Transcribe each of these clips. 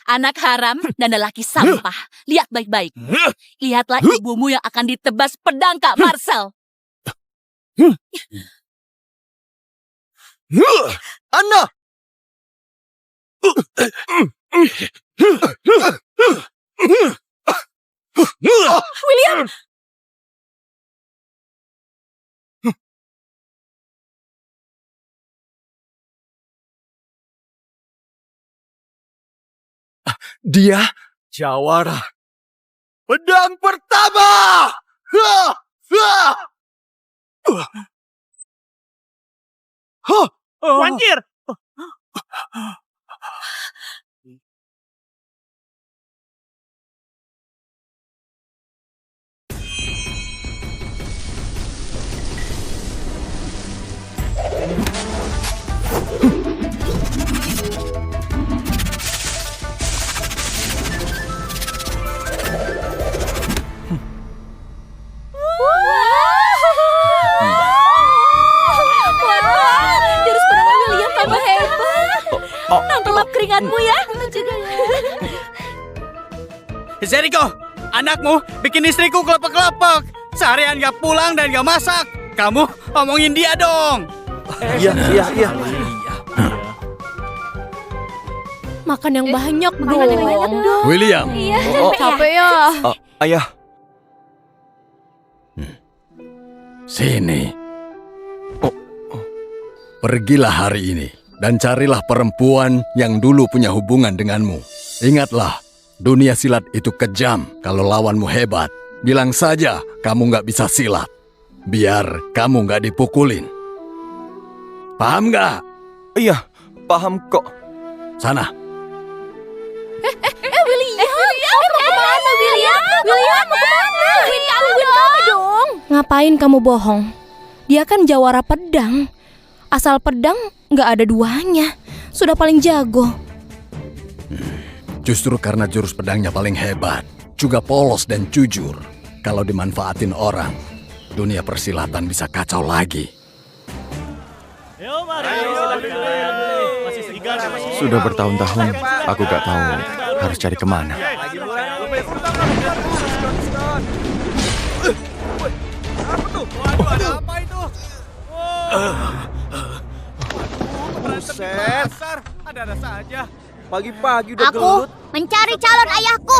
anak haram dan lelaki sampah. Lihat baik-baik. Lihatlah ibumu yang akan ditebas pedang, Kak Marcel. Anna! William! Dia jawara. Pedang pertama! Wanjir! Jurus pedang William tambah hebat. Tangkap keringatmu ya. Jericho, anakmu bikin istriku kelepek-kelepek. Seharian gak pulang dan gak masak. Kamu omongin dia dong. Iya. Makan yang banyak dong. William, Capek ya. Ayah, sini. Pergilah hari ini dan carilah perempuan yang dulu punya hubungan denganmu. Ingatlah, dunia silat itu kejam kalau lawanmu hebat. Bilang saja kamu nggak bisa silat, biar kamu nggak dipukulin. Paham nggak? iya, paham kok. Sana. William, mau kemana William? William, mau kemana? Gangguin kami dong. Ngapain kamu bohong? Dia kan jawara pedang. Asal pedang nggak ada duanya. Sudah paling jago. Justru karena jurus pedangnya paling hebat, juga polos dan jujur. Kalau dimanfaatin orang, dunia persilatan bisa kacau lagi. Sudah bertahun-tahun, aku gak tahu harus cari kemana. Apa itu? Buset, Ada-ada saja. pagi-pagi udah Aku mencari calon ayahku.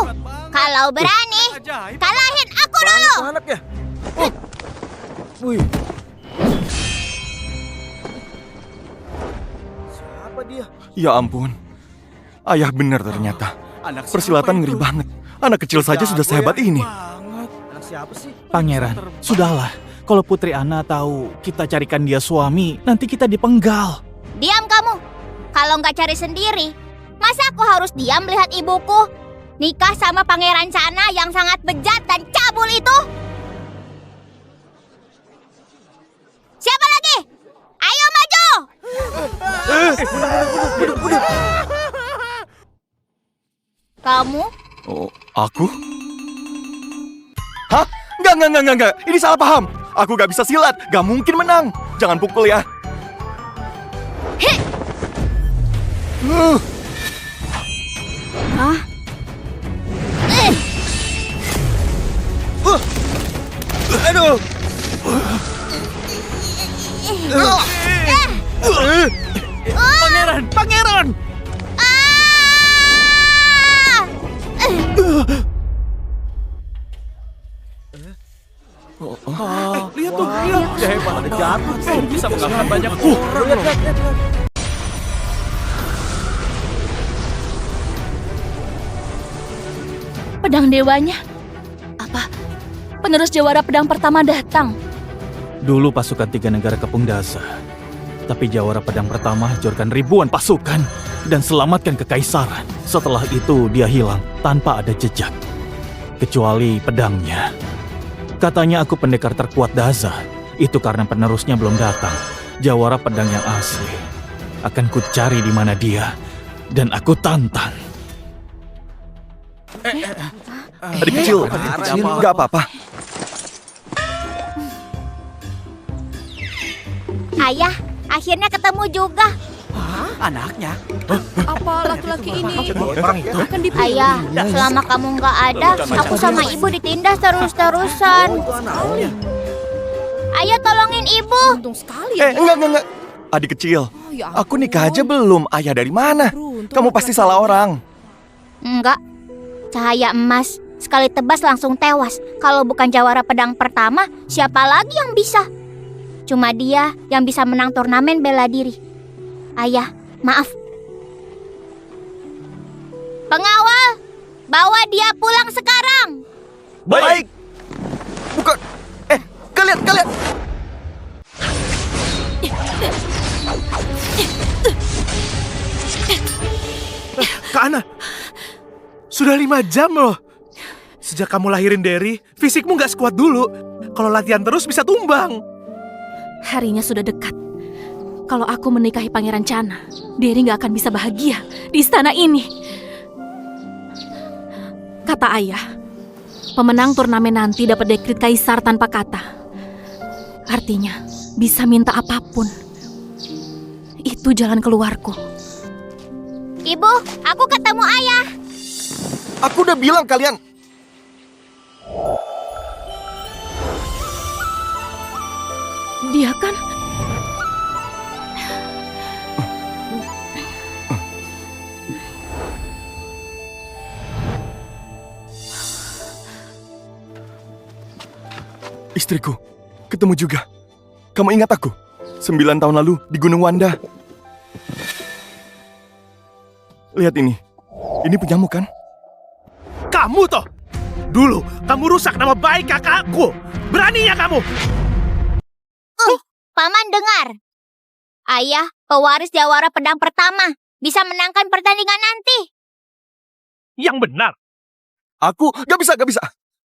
Kalau berani, Ajaib. kalahin aku dulu. anak ya. Wih. Siapa dia? Ya ampun. Ayah benar ternyata. Anak Persilatan ngeri banget. Anak kecil saja sudah sehebat ini. Anak siapa sih? Pangeran, sudahlah. Kalau Putri Anna tahu kita carikan dia suami, nanti kita dipenggal. Diam kamu. Kalau nggak cari sendiri, masa aku harus diam melihat ibuku nikah sama pangeran sana yang sangat bejat dan cabul itu? Siapa lagi? Ayo maju! Kamu? Oh, aku? Hah? Enggak. Ini salah paham. Aku gak bisa silat. Gak mungkin menang. Jangan pukul ya. Aduh. Pangeran! Lihat tuh, lihat. Dia hebat. Jatuh. Bisa mengalahkan banyak orang. Pedang dewanya. Apa? Penerus jawara pedang pertama datang. Dulu pasukan 3 negara kepung Dasa. Tapi jawara pedang pertama hancurkan ribuan pasukan dan selamatkan kekaisaran. Setelah itu dia hilang tanpa ada jejak. Kecuali pedangnya. Katanya aku pendekar terkuat Dasa. Itu karena penerusnya belum datang. Jawara pedang yang asli. Akan kucari di mana dia. Dan aku tantang. Adik kecil, gak apa-apa. Ayah, akhirnya ketemu juga. Anaknya. Apa laki-laki ini akan dipilih? Ayah, selama kamu nggak ada, aku sama ibu ditindas terus-terusan. Ayo tolongin ibu. Untung sekali ya. Enggak. Adik kecil, Oh, ya aku nikah ampun. aja belum. Ayah dari mana? Beruntung Kamu pasti laki-laki salah ini. orang. Enggak. Cahaya emas. Sekali tebas langsung tewas. Kalau bukan jawara pedang pertama, siapa lagi yang bisa? Cuma dia yang bisa menang turnamen bela diri. Ayah, maaf. Pengawal, bawa dia pulang sekarang. Baik. Bukan. Kalian. Kak Ana, sudah 5 jam loh. Sejak kamu lahirin Derry, fisikmu nggak sekuat dulu. Kalau latihan terus bisa tumbang. Harinya sudah dekat. Kalau aku menikahi Pangeran Cana, Derry nggak akan bisa bahagia di istana ini. Kata ayah, pemenang turnamen nanti dapat dekrit kaisar tanpa kata. Artinya, bisa minta apapun. Itu jalan keluarku. Ibu, aku ketemu ayah. Aku udah bilang kalian. Dia kan... Istriku, ketemu juga. Kamu ingat aku? 9 tahun lalu di Gunung Wanda. Lihat ini. Ini punyamu kan? Kamu toh, dulu kamu rusak nama baik kakakku. Beraninya kamu. Paman dengar. Ayah, pewaris jawara pedang pertama, bisa menangkan pertandingan nanti. Yang benar. Aku gak bisa.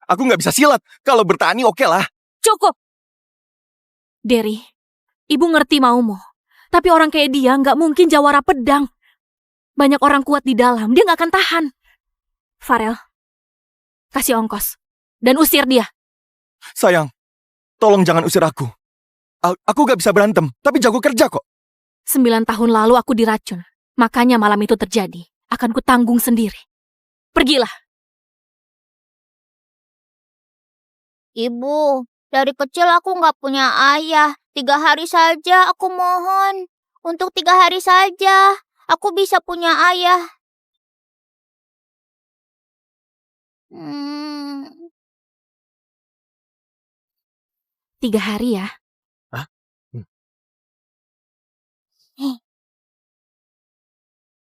Aku gak bisa silat. Kalau bertani oke lah. Cukup! Derry, ibu ngerti maumu. Tapi orang kayak dia nggak mungkin jawara pedang. Banyak orang kuat di dalam, dia nggak akan tahan. Farel, kasih ongkos. Dan usir dia. Sayang, tolong jangan usir aku. Aku gak bisa berantem, tapi jago kerja kok. 9 tahun lalu aku diracun. Makanya malam itu terjadi. Akan kutanggung sendiri. Pergilah. Ibu, dari kecil aku nggak punya ayah. 3 hari saja aku mohon. Untuk 3 hari saja, aku bisa punya ayah. 3 hari ya.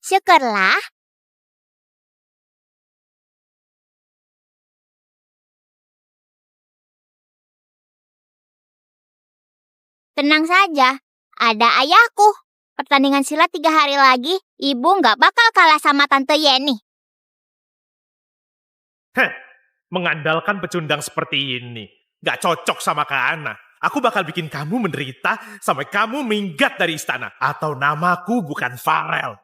Syukurlah. Tenang saja, ada ayahku. Pertandingan silat 3 hari lagi, ibu nggak bakal kalah sama Tante Yeni. Mengandalkan pecundang seperti ini. Gak cocok sama Kak Ana. Aku bakal bikin kamu menderita sampai kamu minggat dari istana. Atau namaku bukan Farel.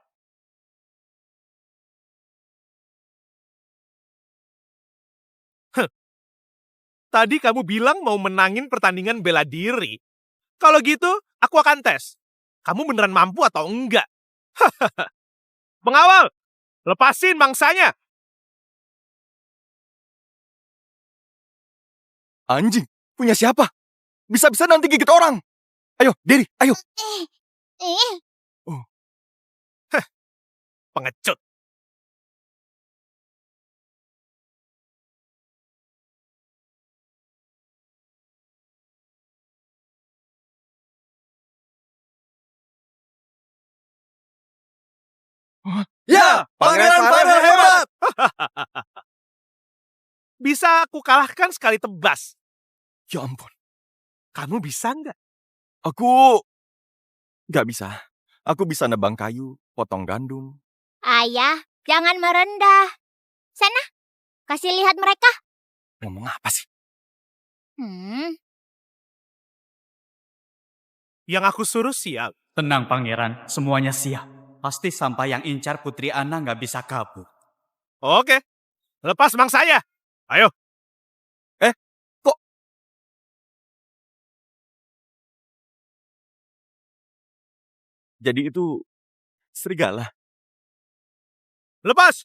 Tadi kamu bilang mau menangin pertandingan bela diri. Kalau gitu, aku akan tes. Kamu beneran mampu atau enggak? Pengawal, lepasin mangsanya. Anjing, punya siapa? Bisa-bisa nanti gigit orang. Ayo, Derry, ayo. Pengecut. Ya, Pangeran Farel hebat. Bisa aku kalahkan sekali tebas. Ya ampun, Kamu bisa nggak? aku gak bisa. Aku bisa nebang kayu, potong gandum. Ayah, jangan merendah. Sana, kasih lihat mereka. Ngomong apa sih? Yang aku suruh siap. Tenang pangeran, semuanya siap. Pasti sampai yang incar Putri Ana nggak bisa kabur. Oke, lepas mangsanya. Ayo. Kok? Jadi itu serigala. Lepas!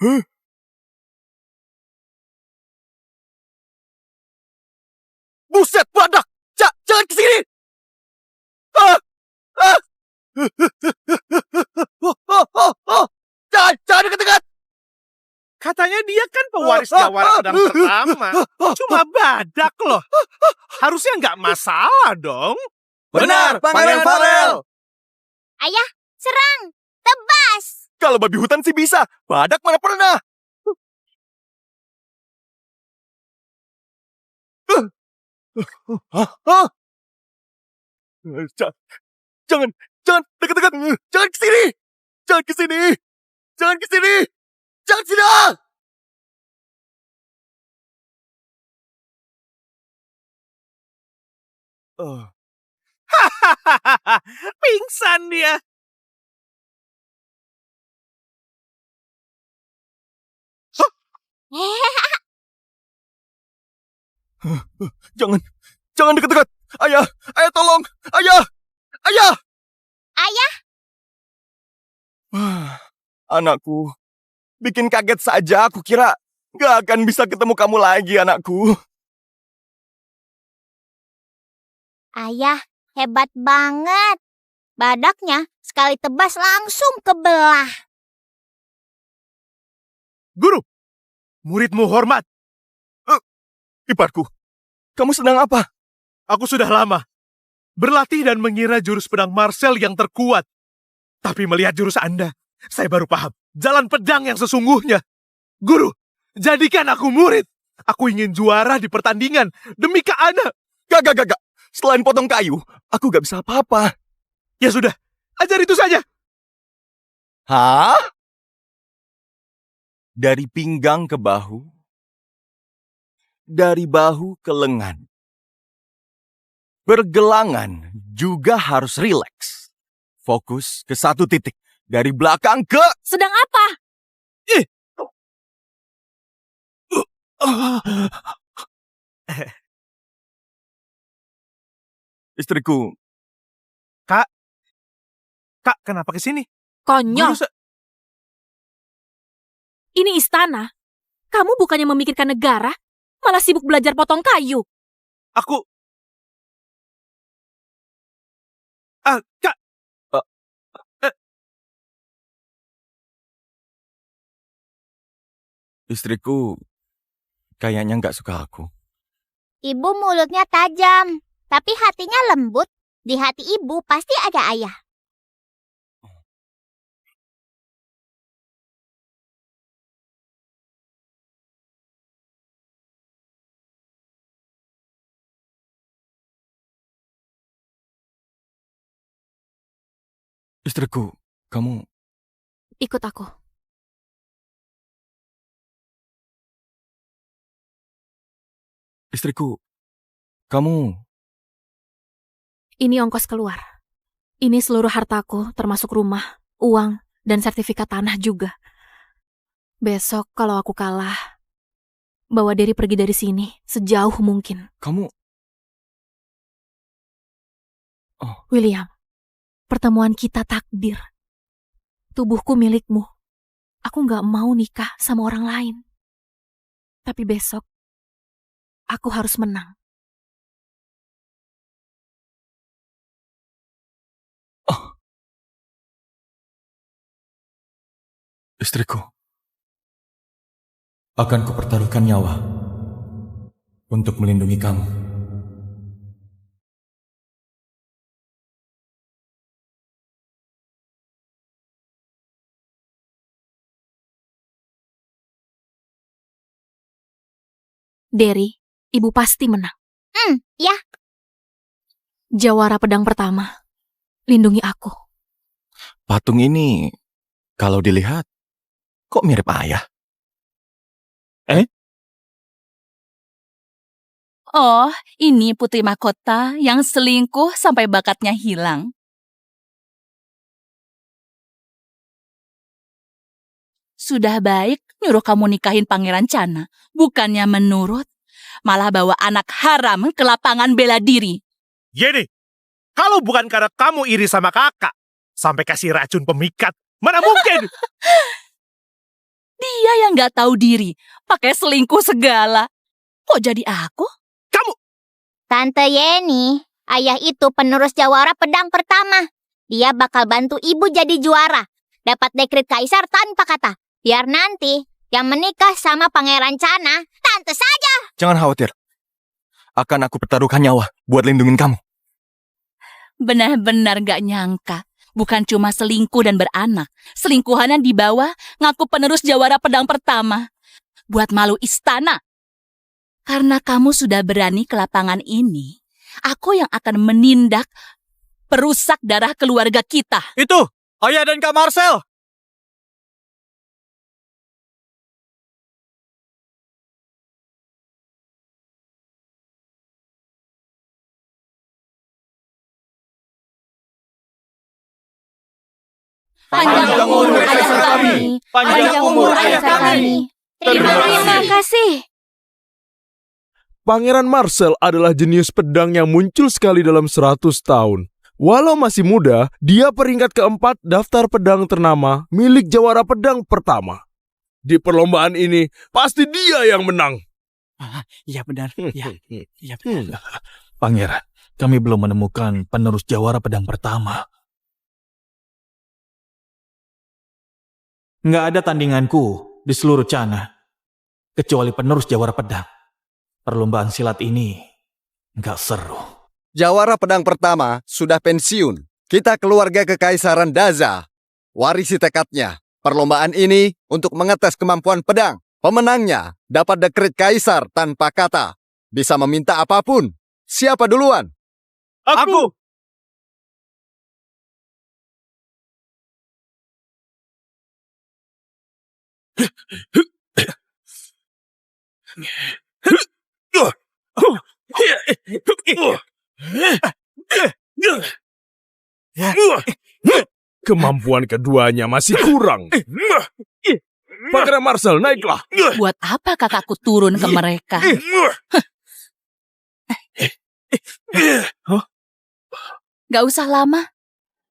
Huh? Buset, badak! Jangan ke sini! Ah! Ah! Jangan dekat-dekat! Katanya dia kan pewaris jawara pedang pertama. Cuma badak loh. Harusnya nggak masalah dong. Benar, Pangeran Farel! Ayah, serang! Tebas! Kalau babi hutan sih bisa, badak mana pernah? Hah? Jangan dekat-dekat! Jangan ke sini! Jangan ke sini! Jangan ke sini! Jangan ke sini! Pingsan dia. Jangan dekat-dekat! Ayah tolong! Ayah! Ayah, Anakku, bikin kaget saja. Aku kira gak akan bisa ketemu kamu lagi, anakku. ayah, hebat banget. Badaknya sekali tebas langsung kebelah. Guru, muridmu hormat. Iparku, kamu sedang apa? Aku sudah lama berlatih dan mengira jurus pedang Marcel yang terkuat. Tapi melihat jurus Anda, saya baru paham jalan pedang yang sesungguhnya. Guru, jadikan aku murid. Aku ingin juara di pertandingan demi Kak Ana. Gak. Selain potong kayu, aku gak bisa apa-apa. Ya sudah, ajar itu saja. Hah? Dari pinggang ke bahu, dari bahu ke lengan. Pergelangan juga harus rileks. Fokus ke satu titik. Dari belakang ke... Sedang apa? Istriku, Kak, kenapa ke sini? Konyol. Guru Ini istana. Kamu bukannya memikirkan negara, malah sibuk belajar potong kayu. Aku... Kak, istriku kayaknya nggak suka aku. Ibu mulutnya tajam, tapi hatinya lembut. Di hati ibu pasti ada ayah. Istriku, kamu... Ikut aku. Istriku, kamu... Ini ongkos keluar. Ini seluruh hartaku, termasuk rumah, uang, dan sertifikat tanah juga. Besok kalau aku kalah, bawa Derry pergi dari sini sejauh mungkin. Kamu... William, pertemuan kita takdir. Tubuhku milikmu. Aku gak mau nikah sama orang lain. Tapi besok, aku harus menang. Istriku, akan kupertaruhkan nyawa untuk melindungi kamu. Derry, ibu pasti menang. Ya. Jawara pedang pertama, lindungi aku. Patung ini, kalau dilihat, kok mirip ayah? Oh, ini putri mahkota yang selingkuh sampai bakatnya hilang. Sudah baik nyuruh kamu nikahin Pangeran Cana, bukannya menurut, malah bawa anak haram ke lapangan bela diri. Yeni, Kalau bukan karena kamu iri sama kakak, sampai kasih racun pemikat, mana mungkin? Dia yang nggak tahu diri, pakai selingkuh segala. Kok jadi aku? Tante Yeni, ayah itu penerus jawara pedang pertama. Dia bakal bantu ibu jadi juara. Dapat dekret kaisar tanpa kata. Biar nanti yang menikah sama Pangeran Cana, tante saja. Jangan khawatir. Akan aku pertaruhkan nyawa buat lindungin kamu. Benar-benar gak nyangka. Bukan cuma selingkuh dan beranak. Selingkuhanan di bawah ngaku penerus jawara pedang pertama. Buat malu istana. Karena kamu sudah berani ke lapangan ini, aku yang akan menindak perusak darah keluarga kita. Itu, ayah dan Kak Marcel. Panjang umur kaisar kami. Panjang umur kaisar kami. Terima kasih. Pangeran Marcel adalah jenius pedang yang muncul sekali dalam 100 tahun. Walau masih muda, dia peringkat keempat daftar pedang ternama milik jawara pedang pertama. Di perlombaan ini, pasti dia yang menang. Iya benar. Iya benar. Pangeran, kami belum menemukan penerus jawara pedang pertama. Nggak ada tandinganku di seluruh Cana, kecuali penerus jawara pedang. Perlombaan silat ini nggak seru. Jawara pedang pertama sudah pensiun. Kita keluarga kekaisaran Daza. Warisi tekadnya. Perlombaan ini untuk mengetes kemampuan pedang. Pemenangnya dapat dekret kaisar tanpa kata. Bisa meminta apapun. Siapa duluan? Aku! Kemampuan keduanya masih kurang. Pangeran Marcel, naiklah. Buat apa kakakku turun ke mereka? Gak usah lama.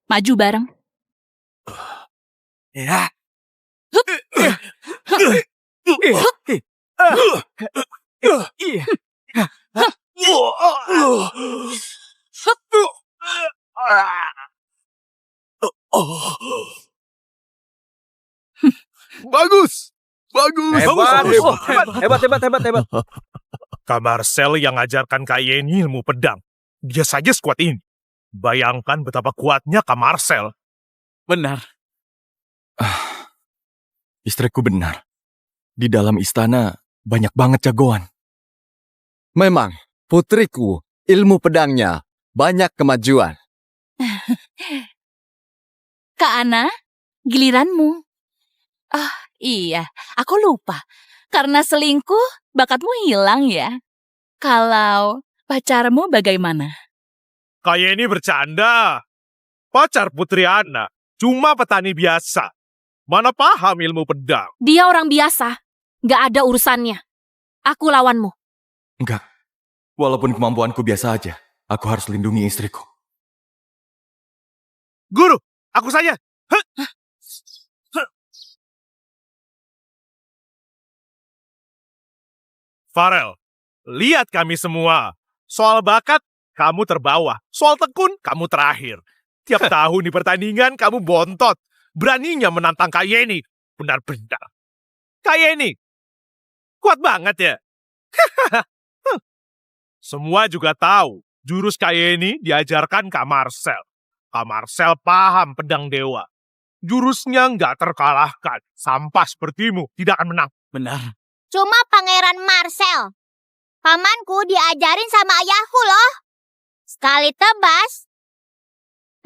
Maju bareng. Ya. Bagus. Bagus. Hebat. Kak Marcel yang ngajarkan Kak Yeni ilmu pedang. Dia saja sekuat ini. Bayangkan betapa kuatnya Kak Marcel. Benar. Istriku benar. Di dalam istana banyak banget jagoan. Memang, putriku, ilmu pedangnya banyak kemajuan. Kak Ana, giliranmu. Ah, iya, aku lupa. Karena selingkuh, bakatmu hilang ya. Kalau pacarmu bagaimana? Kak Yeni bercanda. Pacar Putri Ana cuma petani biasa. Mana paham ilmu pedang. Dia orang biasa. Gak ada urusannya. Aku lawanmu. Enggak. Walaupun kemampuanku biasa aja, aku harus lindungi istriku. Guru, aku saja. Farel, lihat kami semua. Soal bakat, kamu terbawa. Soal tekun, kamu terakhir. Tiap tahun di pertandingan, kamu bontot. Beraninya menantang Kak Yeni. Benar-benar. Kak Yeni, kuat banget ya. Semua juga tahu, jurus Kak Yeni diajarkan Kak Marcel. Kak Marcel paham pedang dewa. Jurusnya nggak terkalahkan. Sampah sepertimu tidak akan menang. Benar. Cuma Pangeran Marcel. Pamanku diajarin sama ayahku loh. Sekali tebas,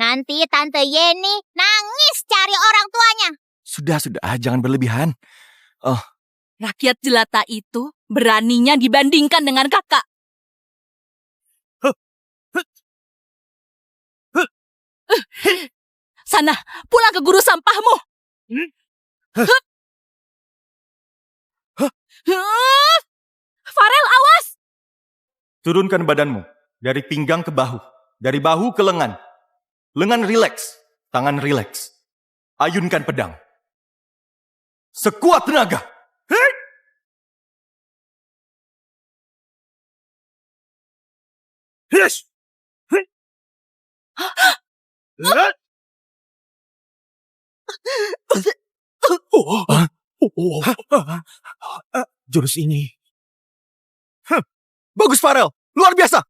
nanti Tante Yeni nangis cari orang tuanya. Sudah, jangan berlebihan. Rakyat jelata itu beraninya dibandingkan dengan kakak. Sana, pulang ke guru sampahmu. Farel, awas! Turunkan badanmu dari pinggang ke bahu. Dari bahu ke lengan. Lengan rileks, tangan rileks. Ayunkan pedang. Sekuat tenaga. Hei! Yes! Hei! Hei! Jurus ini. Bagus, Farel. Luar biasa.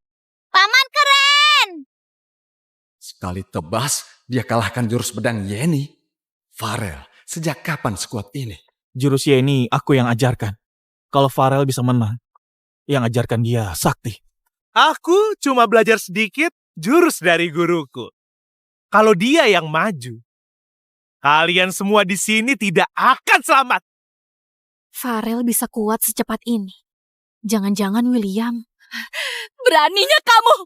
Paman keren! Sekali tebas, dia kalahkan jurus pedang Yeni. Farel, sejak kapan sekuat ini? Jurus ini aku yang ajarkan. Kalau Farel bisa menang, yang ajarkan dia sakti. Aku cuma belajar sedikit jurus dari guruku. Kalau dia yang maju, kalian semua di sini tidak akan selamat. Farel bisa kuat secepat ini. Jangan-jangan William. Beraninya kamu!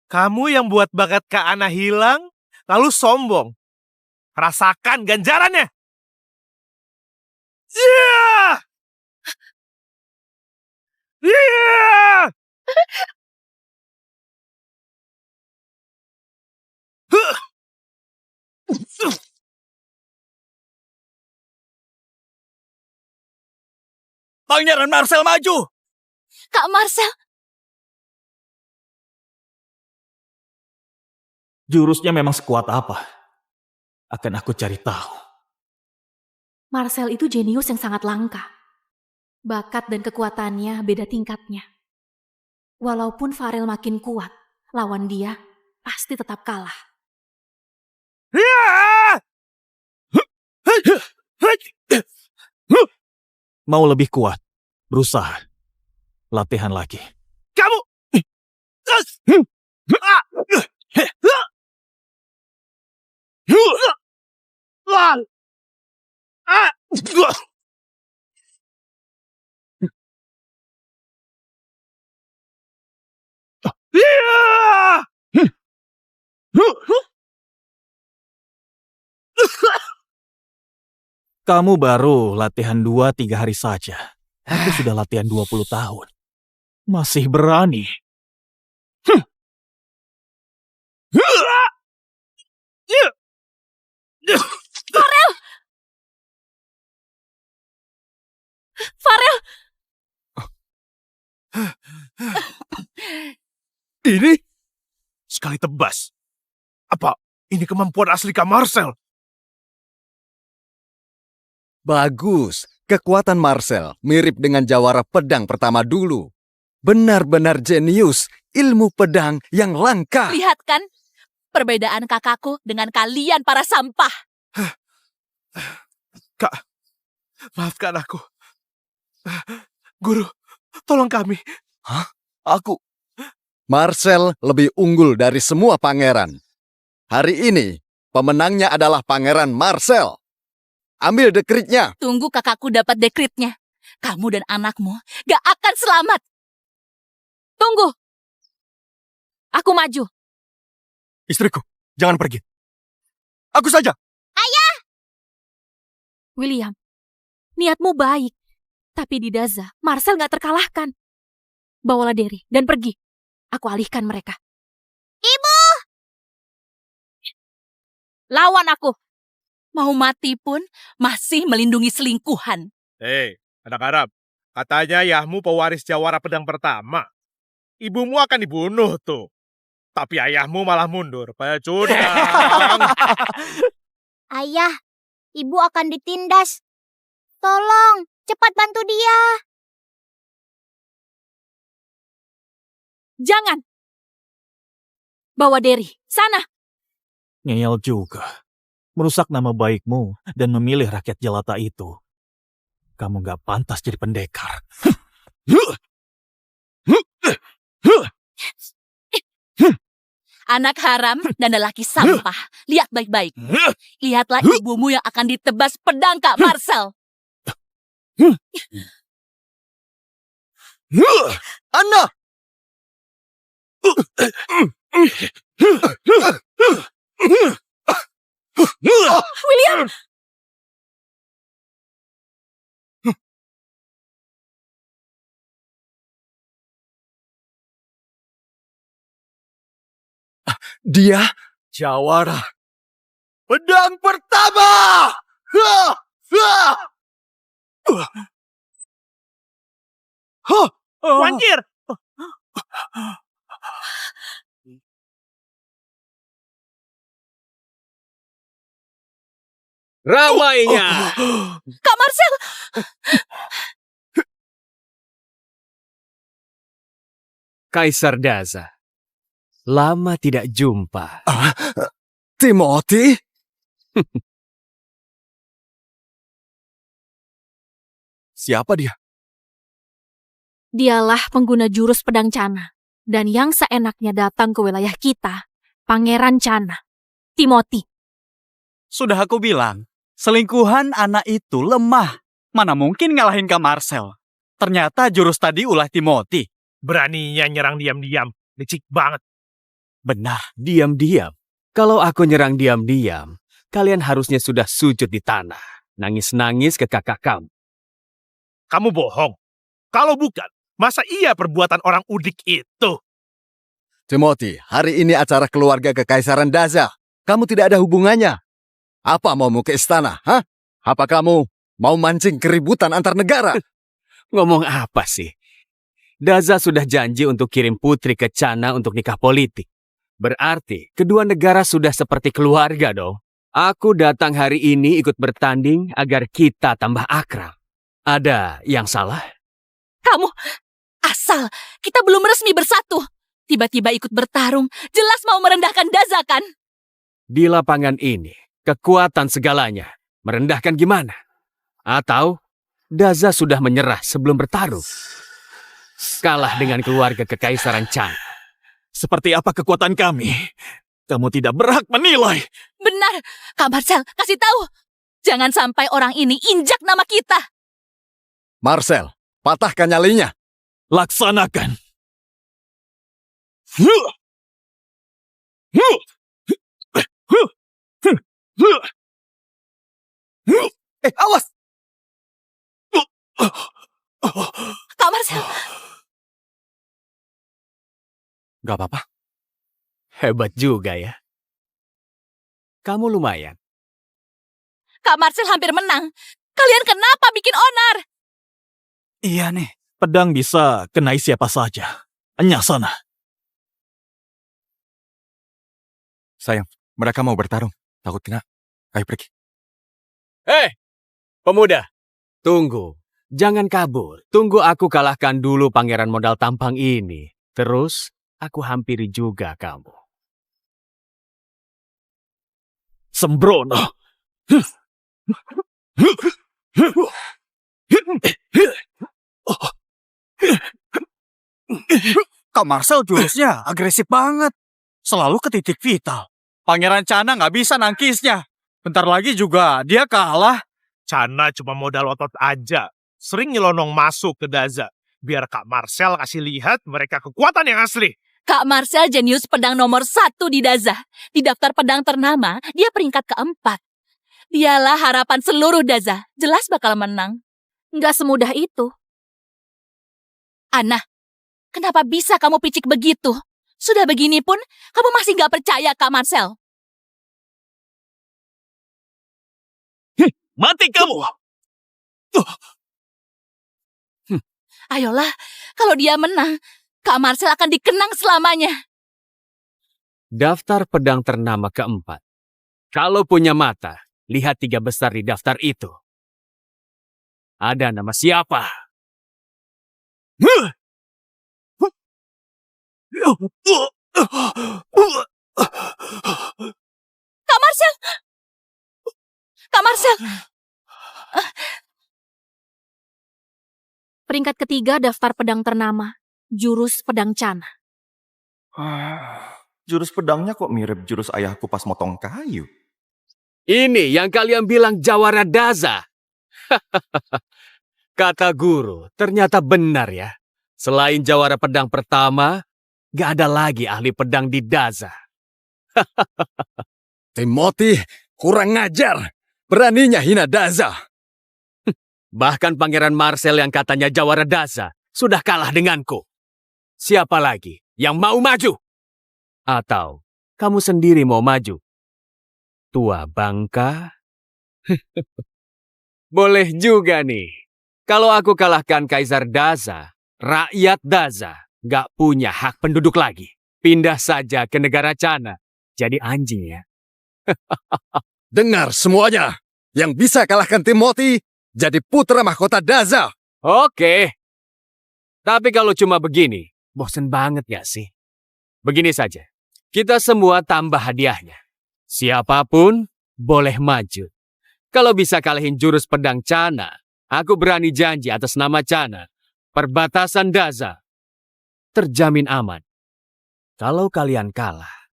Kamu yang buat bakat Kak Ana hilang, lalu sombong. Rasakan ganjarannya. Yeah! Yeah! Pangeran Marcel maju! Kak Marcel, Jurusnya memang sekuat apa? Akan aku cari tahu. Marcel itu jenius yang sangat langka. Bakat dan kekuatannya beda tingkatnya. Walaupun Farel makin kuat, lawan dia pasti tetap kalah. Mau lebih kuat, berusaha. Latihan lagi. Kamu! Kamu baru latihan 2-3 hari saja. Aku sudah latihan 20 tahun. Masih berani. Farel, Ini sekali tebas. Apa ini kemampuan asli Kak Marcel? Bagus, kekuatan Marcel mirip dengan jawara pedang pertama dulu. Benar-benar jenius, ilmu pedang yang langka. lihat kan perbedaan kakakku dengan kalian para sampah. Kak, maafkan aku. Guru, tolong kami. Aku. Marcel lebih unggul dari semua pangeran. Hari ini, pemenangnya adalah Pangeran Marcel. Ambil dekritnya. Tunggu kakakku dapat dekritnya. Kamu dan anakmu gak akan selamat. Tunggu. Aku maju. Istriku, jangan pergi. Aku saja. William, niatmu baik. Tapi di Daza, Marcel gak terkalahkan. Bawalah Derry dan pergi. Aku alihkan mereka. Ibu! Lawan aku. Mau mati pun masih melindungi selingkuhan. Hei, anak Arab. Katanya ayahmu pewaris jawara pedang pertama. Ibumu akan dibunuh tuh. Tapi ayahmu malah mundur. Pecundang. Ayah, ibu akan ditindas. Tolong, cepat bantu dia. Jangan. Bawa Derry, sana. Ngeyel juga. Merusak nama baikmu dan memilih rakyat jelata itu. Kamu gak pantas jadi pendekar. Anak haram dan lelaki sampah. Lihat baik-baik. Lihatlah ibumu yang akan ditebas pedang Kak Marcel. Anna! William! Dia Jawara pedang pertama. Hah! Hah! Hah! Wangkir! Ramainya! Kak Marcel! Kaisar Daza, lama tidak jumpa. Timothy? Siapa dia? Dialah pengguna jurus pedang Cana. Dan yang seenaknya datang ke wilayah kita, Pangeran Cana, Timothy. Sudah aku bilang, selingkuhan anak itu lemah. Mana mungkin ngalahin Kak Marcel. Ternyata jurus tadi ulah Timothy. Beraninya nyerang diam-diam. Licik banget. Benar, diam-diam. Kalau aku nyerang diam-diam, kalian harusnya sudah sujud di tanah. Nangis-nangis ke kakak kamu. Kamu bohong. Kalau bukan, masa iya perbuatan orang udik itu? Timothy, hari ini acara keluarga Kekaisaran Daza. Kamu tidak ada hubungannya. Apa maumu ke istana, hah? Apa kamu mau mancing keributan antar negara? Ngomong apa sih? Daza sudah janji untuk kirim putri ke Cana untuk nikah politik. Berarti kedua negara sudah seperti keluarga dong. Aku datang hari ini ikut bertanding agar kita tambah akrab. Ada yang salah? Kamu, asal kita belum resmi bersatu. Tiba-tiba ikut bertarung, jelas mau merendahkan Daza kan? Di lapangan ini, kekuatan segalanya. Merendahkan gimana? Atau Daza sudah menyerah sebelum bertarung? Kalah dengan keluarga Kekaisaran Cana. Seperti apa kekuatan kami? Kamu tidak berhak menilai. Benar, Kak Marcel, kasih tahu. Jangan sampai orang ini injak nama kita. Marcel, patahkan nyalinya. Laksanakan. Awas! Kak Marcel, Gak apa-apa. Hebat juga ya. Kamu lumayan. Kak Marcel hampir menang. Kalian kenapa bikin onar? Iya nih. Pedang bisa kenai siapa saja. Enyah sana. Sayang, mereka mau bertarung. Takut kena. Ayo pergi. Hei, pemuda. Tunggu. Jangan kabur. Tunggu aku kalahkan dulu pangeran modal tampang ini. Terus, aku hampiri juga kamu. Sembrono. Kak Marcel jurusnya agresif banget. Selalu ke titik vital. Pangeran Cana nggak bisa nangkisnya. Bentar lagi juga dia kalah. Cana cuma modal otot aja. Sering nyelonong masuk ke Daza. Biar Kak Marcel kasih lihat mereka kekuatan yang asli. Kak Marcel jenius pedang nomor 1 di Daza. Di daftar pedang ternama, dia peringkat keempat. Dialah harapan seluruh Daza. Jelas bakal menang. Nggak semudah itu. Ana, kenapa bisa kamu picik begitu? Sudah begini pun, kamu masih nggak percaya Kak Marcel. Mati kamu! Ayolah, kalau dia menang, Kak Marcel akan dikenang selamanya. Daftar pedang ternama keempat. Kalau punya mata, lihat 3 besar di daftar itu. Ada nama siapa? Kak Marcel! Kak Marcel! Peringkat ketiga daftar pedang ternama, jurus pedang Cana. Jurus pedangnya kok mirip jurus ayahku pas motong kayu. Ini yang kalian bilang Jawara Daza. Kata guru, ternyata benar ya. Selain Jawara pedang pertama, gak ada lagi ahli pedang di Daza. Timothy, kurang ngajar. Beraninya hina Daza. Bahkan Pangeran Marcel yang katanya Jawara Daza sudah kalah denganku. Siapa lagi yang mau maju? Atau Kamu sendiri mau maju. Tua bangka. Boleh juga nih. Kalau aku kalahkan Kaisar Daza, rakyat Daza gak punya hak penduduk lagi. Pindah saja ke negara Cana. Jadi anjing ya. Dengar semuanya. Yang bisa kalahkan Timothy, jadi putra mahkota Daza. Oke. Tapi kalau cuma begini, bosen banget gak sih? Begini saja. Kita semua tambah hadiahnya. Siapapun boleh maju. Kalau bisa kalahin jurus pedang Cana, aku berani janji atas nama Cana, perbatasan Daza terjamin aman. Kalau kalian kalah,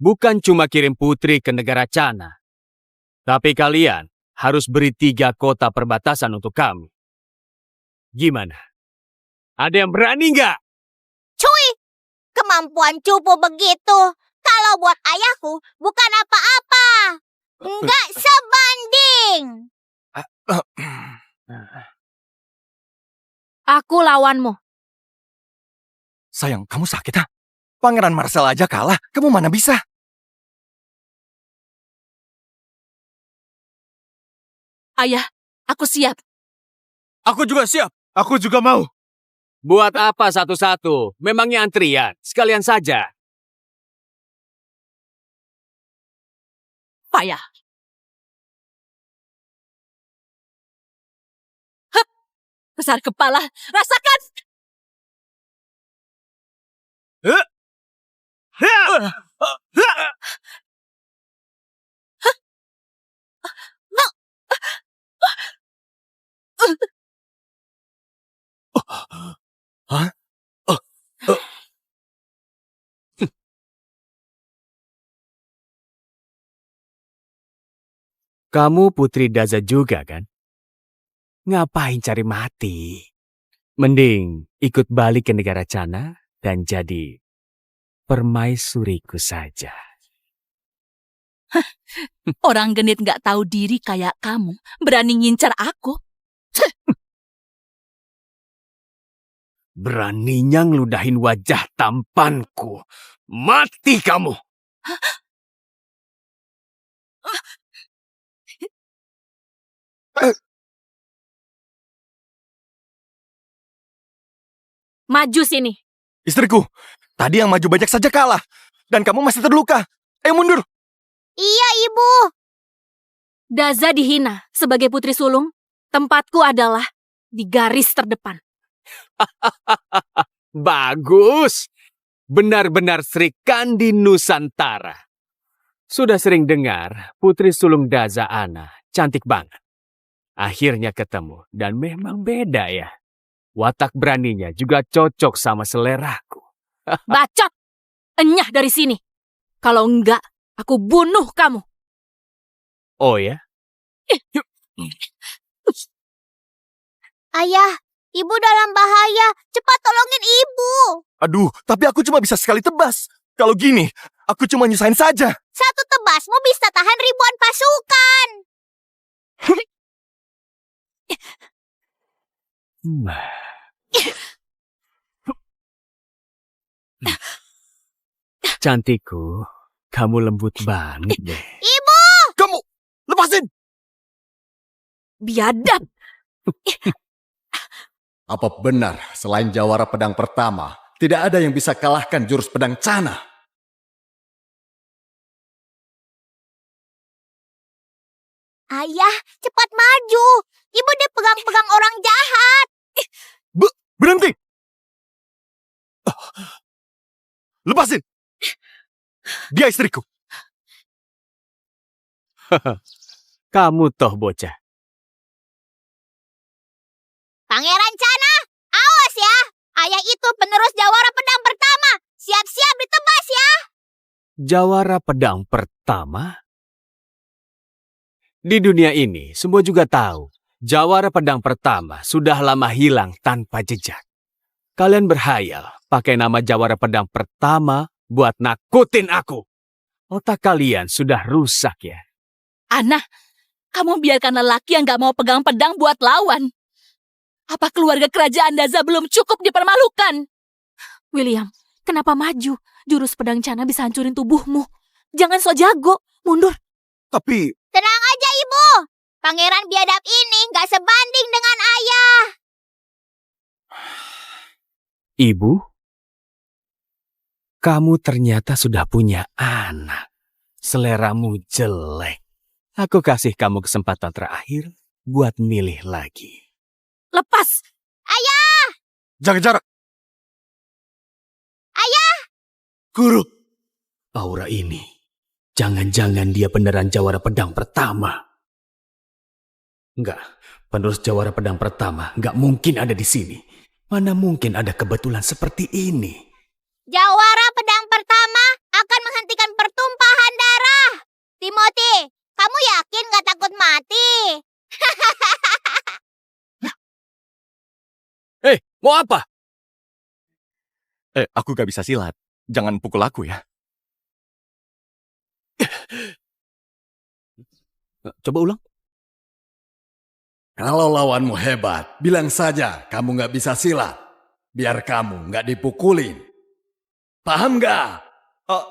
bukan cuma kirim putri ke negara Cana, tapi kalian harus beri 3 kota perbatasan untuk kami. Gimana? Ada yang berani nggak? Cuy, kemampuan cupu begitu. Kalau buat ayahku, bukan apa-apa. Nggak sebanding. Aku lawanmu. Sayang, kamu sakit, ha? Pangeran Marcel aja kalah, kamu mana bisa? Ayah, aku siap. Aku juga siap. Aku juga mau. Buat apa satu-satu? Memangnya antrian? Sekalian saja. Payah. Hup, besar kepala, rasakan. Hah? Kamu putri Daza juga kan? Ngapain cari mati? Mending ikut balik ke negara Cana dan jadi permaisuriku saja. Orang genit nggak tahu diri kayak kamu, berani ngincar aku. Beraninya ngeludahin wajah tampanku. Mati kamu! Maju sini. Istriku, tadi yang maju banyak saja kalah. Dan kamu masih terluka. Ayo mundur. Iya, Ibu. Daza dihina sebagai putri sulung. Tempatku adalah di garis terdepan. Bagus! Benar-benar Sri Kandi Nusantara. Sudah sering dengar putri sulung Daza Ana cantik banget. Akhirnya ketemu dan memang beda ya. Watak beraninya juga cocok sama seleraku. Bacot! Enyah dari sini. Kalau enggak, aku bunuh kamu. Oh ya? Ayah, Ibu dalam bahaya. Cepat tolongin Ibu. Aduh, tapi aku cuma bisa sekali tebas. Kalau gini, aku cuma nyusahin saja. Satu tebasmu bisa tahan ribuan pasukan. Cantikku, kamu lembut banget deh. Ibu! Kamu, lepasin! Biadab! Apa benar selain Jawara Pedang Pertama, tidak ada yang bisa kalahkan jurus pedang Cana? Ayah, cepat maju. Ibu dipegang-pegang orang jahat. Berhenti! Lepasin! Dia istriku. Kamu toh bocah. Pangeran Cana, awas ya. Ayah itu penerus Jawara Pedang Pertama. Siap-siap ditebas ya. Jawara Pedang Pertama? Di dunia ini, semua juga tahu. Jawara Pedang Pertama sudah lama hilang tanpa jejak. Kalian berhayal pakai nama Jawara Pedang Pertama buat nakutin aku. Otak kalian sudah rusak ya. Ana, kamu biarkan lelaki yang gak mau pegang pedang buat lawan. Apa keluarga kerajaan Daza belum cukup dipermalukan? William, kenapa maju? Jurus pedang Cana bisa hancurin tubuhmu. Jangan sok jago, mundur. Tapi Tenang aja, Ibu. Pangeran biadab ini nggak sebanding dengan ayah. Ibu, kamu ternyata sudah punya anak. Seleramu jelek. Aku kasih kamu kesempatan terakhir buat milih lagi. Lepas! jaga jarak. Guru, Aura ini, jangan-jangan dia beneran jawara pedang pertama. Enggak, penerus jawara pedang pertama enggak mungkin ada di sini. Mana mungkin ada kebetulan seperti ini? Jawara pedang pertama akan menghentikan pertumpahan darah. Timothy, kamu yakin nggak takut mati? Mau apa? Aku gak bisa silat. Jangan pukul aku ya. Coba ulang. Kalau lawanmu hebat, bilang saja kamu nggak bisa silat. Biar kamu nggak dipukulin. Paham nggak?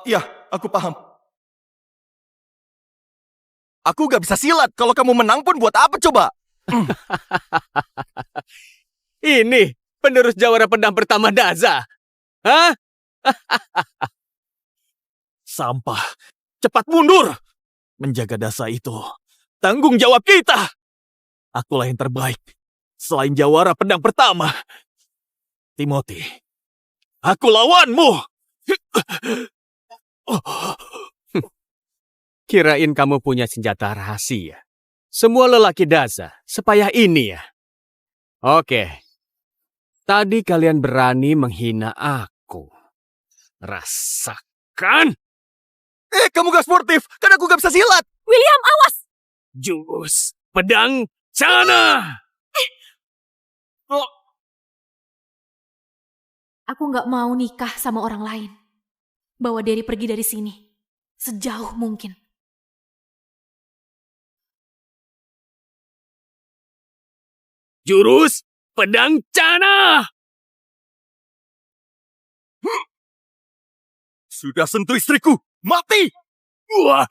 Iya, aku paham. Aku gak bisa silat. Kalau kamu menang pun buat apa coba? Ini penerus jawara pedang pertama Daza. Hah? Sampah. Cepat mundur. Menjaga Dasa itu tanggung jawab kita. Akulah yang terbaik selain jawara pedang pertama. Timothy, aku lawanmu. Kirain kamu punya senjata rahasia. Semua lelaki Daza sepayah ini ya. Oke. Tadi kalian berani menghina aku. Rasakan. Kamu gak sportif. Kan aku gak bisa silat. William, awas! Jurus pedang Cana. Aku nggak mau nikah sama orang lain. Bawa Derry pergi dari sini. Sejauh mungkin. Jurus pedang Cana. Sudah sentuh istriku. Mati! Wah.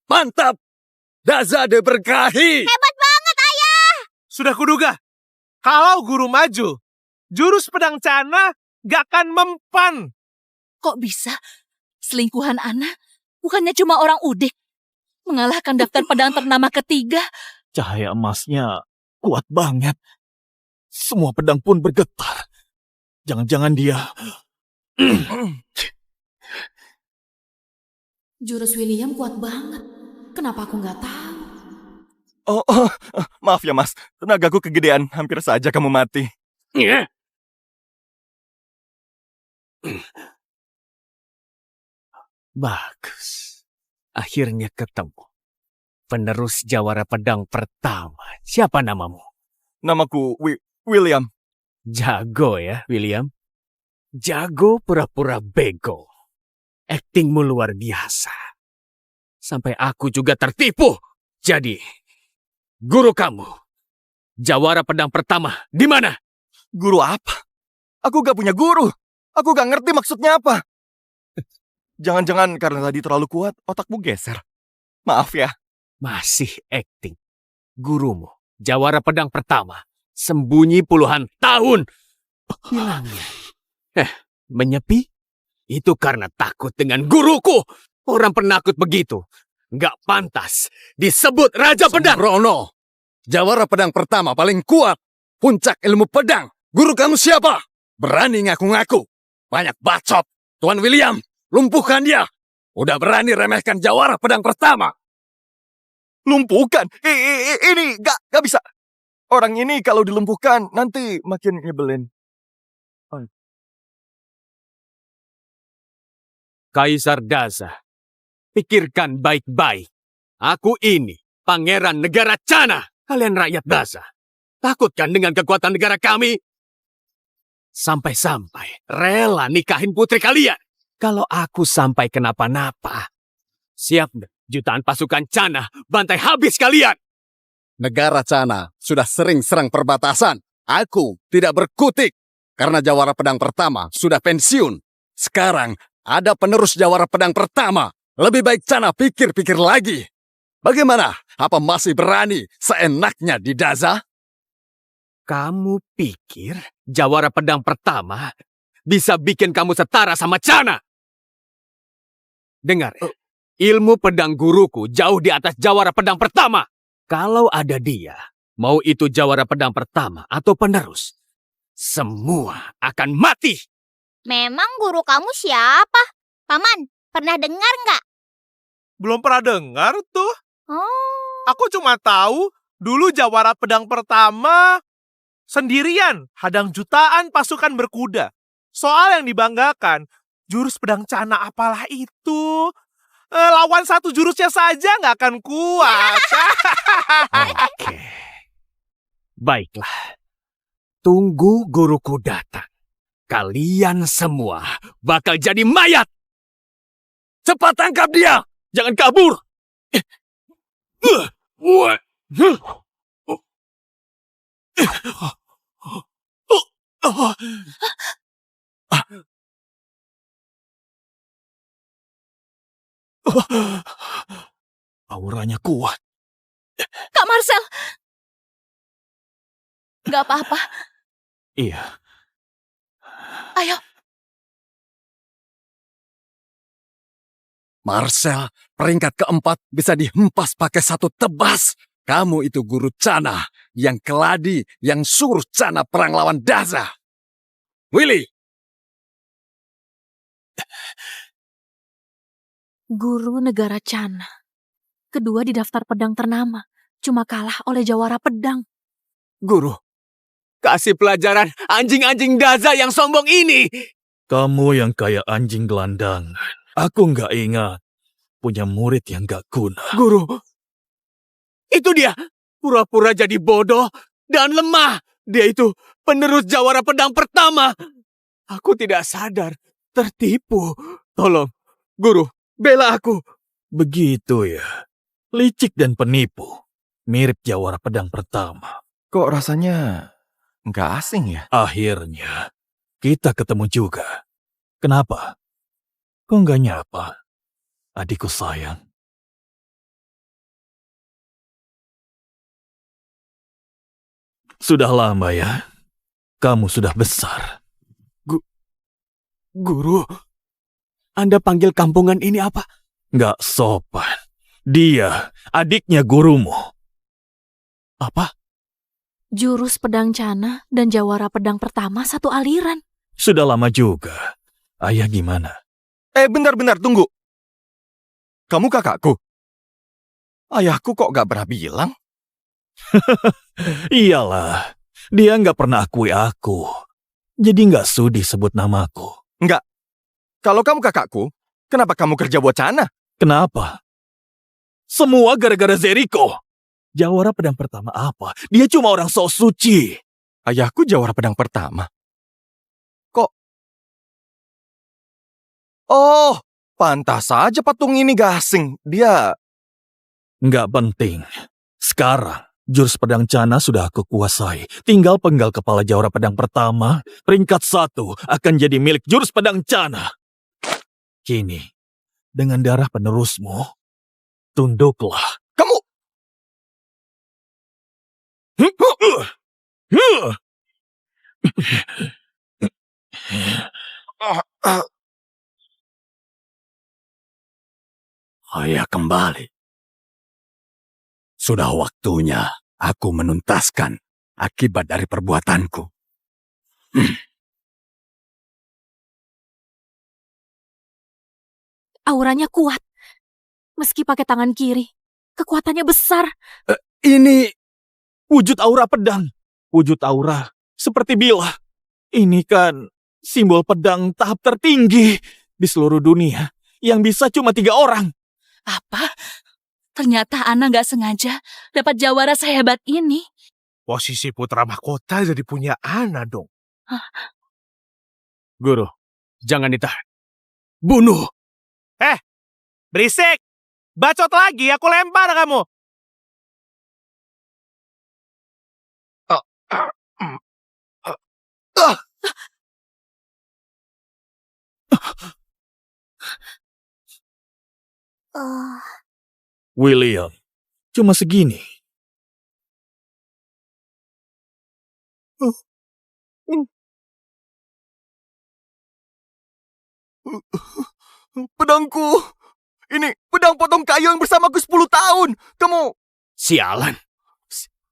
Mantap! Daza diberkahi! Hebat banget, ayah! sudah kuduga. Kalau guru maju, jurus pedang Cana gak akan mempan. Kok bisa? Selingkuhan Ana bukannya cuma orang udik. Mengalahkan daftar pedang ternama ketiga. Cahaya emasnya kuat banget. Semua pedang pun bergetar. Jangan-jangan dia... Jurus William kuat banget. Kenapa aku nggak tahu? Maaf ya mas, tenagaku kegedean, hampir saja kamu mati. Bagus. Akhirnya ketemu. Penerus jawara pedang pertama. Siapa namamu? Namaku William. Jago ya, William. Jago pura-pura bego. Aktingmu luar biasa. Sampai aku juga tertipu. Jadi, guru kamu, jawara pedang pertama, di mana? Guru apa? Aku gak punya guru. Aku gak ngerti maksudnya apa. Jangan-jangan karena tadi terlalu kuat, otakmu geser. Maaf ya. Masih akting. Gurumu, jawara pedang pertama, sembunyi puluhan tahun. Hilangnya. Menyepi? Itu karena takut dengan guruku. Orang penakut begitu. Nggak pantas disebut Raja Pedang. Rono, jawara pedang pertama paling kuat. Puncak ilmu pedang. Guru kamu siapa? Berani ngaku-ngaku. Banyak bacot. Tuan William, lumpuhkan dia. Udah berani remehkan jawara pedang pertama. Lumpuhkan? Ini gak bisa. Orang ini kalau dilumpuhkan nanti makin nyebelin. Kaisar Daza, pikirkan baik-baik. Aku ini pangeran negara Cana. Kalian rakyat Daza, takutkan dengan kekuatan negara kami? Sampai-sampai rela nikahin putri kalian. Kalau aku sampai kenapa-napa, Siap, jutaan pasukan Cana, bantai habis kalian! Negara Cana sudah sering serang perbatasan. Aku tidak berkutik karena Jawara Pedang Pertama sudah pensiun. Sekarang ada penerus Jawara Pedang Pertama. Lebih baik Cana pikir-pikir lagi. Bagaimana? Apa masih berani seenaknya di Daza? Kamu pikir Jawara Pedang Pertama bisa bikin kamu setara sama Cana? Dengar, ilmu pedang guruku jauh di atas Jawara Pedang Pertama. Kalau ada dia, mau itu Jawara Pedang Pertama atau penerus, semua akan mati. Memang guru kamu siapa? Paman, pernah dengar nggak? Belum pernah dengar tuh. Oh, Aku cuma tahu dulu Jawara Pedang Pertama sendirian hadang jutaan pasukan berkuda. Soal yang dibanggakan, jurus pedang Cana apalah itu? Lawan satu jurusnya saja nggak akan kuat. Oke. Baiklah. Tunggu guruku datang. Kalian semua bakal jadi mayat. Cepat tangkap dia! Jangan kabur. Auranya kuat. Kak Marcel! Gak apa-apa. Iya. Ayo, Marcel, peringkat keempat bisa dihempas pakai satu tebas. Kamu itu guru Cana yang keladi yang suruh Cana perang lawan Daza. Willy, Guru negara Cana. Kedua di daftar pedang ternama. Cuma kalah oleh Jawara Pedang. Guru, kasih pelajaran anjing-anjing Daza yang sombong ini. Kamu yang kayak anjing gelandangan. Aku nggak ingat punya murid yang gak guna. Guru, itu dia. Pura-pura jadi bodoh dan lemah. Dia itu penerus Jawara Pedang Pertama. Aku tidak sadar, tertipu. Tolong, guru, bela aku. Begitu ya. Licik dan penipu. Mirip Jawara Pedang Pertama. Kok rasanya nggak asing ya? Akhirnya, kita ketemu juga. Kenapa? Kok nggak nyapa? Adikku sayang. Sudah lama ya. Kamu sudah besar. Guru, Anda panggil kampungan ini apa? Nggak sopan. Dia, adiknya gurumu. Apa? Jurus pedang Cana dan Jawara Pedang Pertama satu aliran. Sudah lama juga. Ayah gimana? Bentar, tunggu. Kamu kakakku? Ayahku kok gak pernah bilang? Iyalah, dia nggak pernah akui aku. Jadi nggak sudi sebut namaku. Enggak. Kalau kamu kakakku, kenapa kamu kerja buat Cana? Kenapa? Semua gara-gara Zeriko. Jawara Pedang Pertama apa? Dia cuma orang sok suci. Ayahku Jawara Pedang Pertama. Kok? Oh, pantas saja patung ini gasing. Dia... Nggak penting. Sekarang, jurus pedang Cana sudah aku kuasai. Tinggal penggal kepala Jawara Pedang Pertama, peringkat 1 akan jadi milik jurus pedang Cana. Kini, dengan darah penerusmu, tunduklah. Kamu... ayah kembali. Sudah waktunya aku menuntaskan akibat dari perbuatanku. Auranya kuat. Meski pakai tangan kiri, kekuatannya besar. Ini wujud aura pedang. Wujud aura seperti bila. Ini kan simbol pedang tahap tertinggi di seluruh dunia yang bisa cuma 3 orang. apa? Ternyata Ana nggak sengaja dapat jawara sehebat ini. Posisi putra mahkota jadi punya Ana dong. Guru, jangan ditahan. Bunuh! Berisik! Bacot lagi, aku lempar kamu. William, cuma segini. Pedangku. Ini pedang potong kayu yang bersamaku 10 tahun. Kamu... Sialan.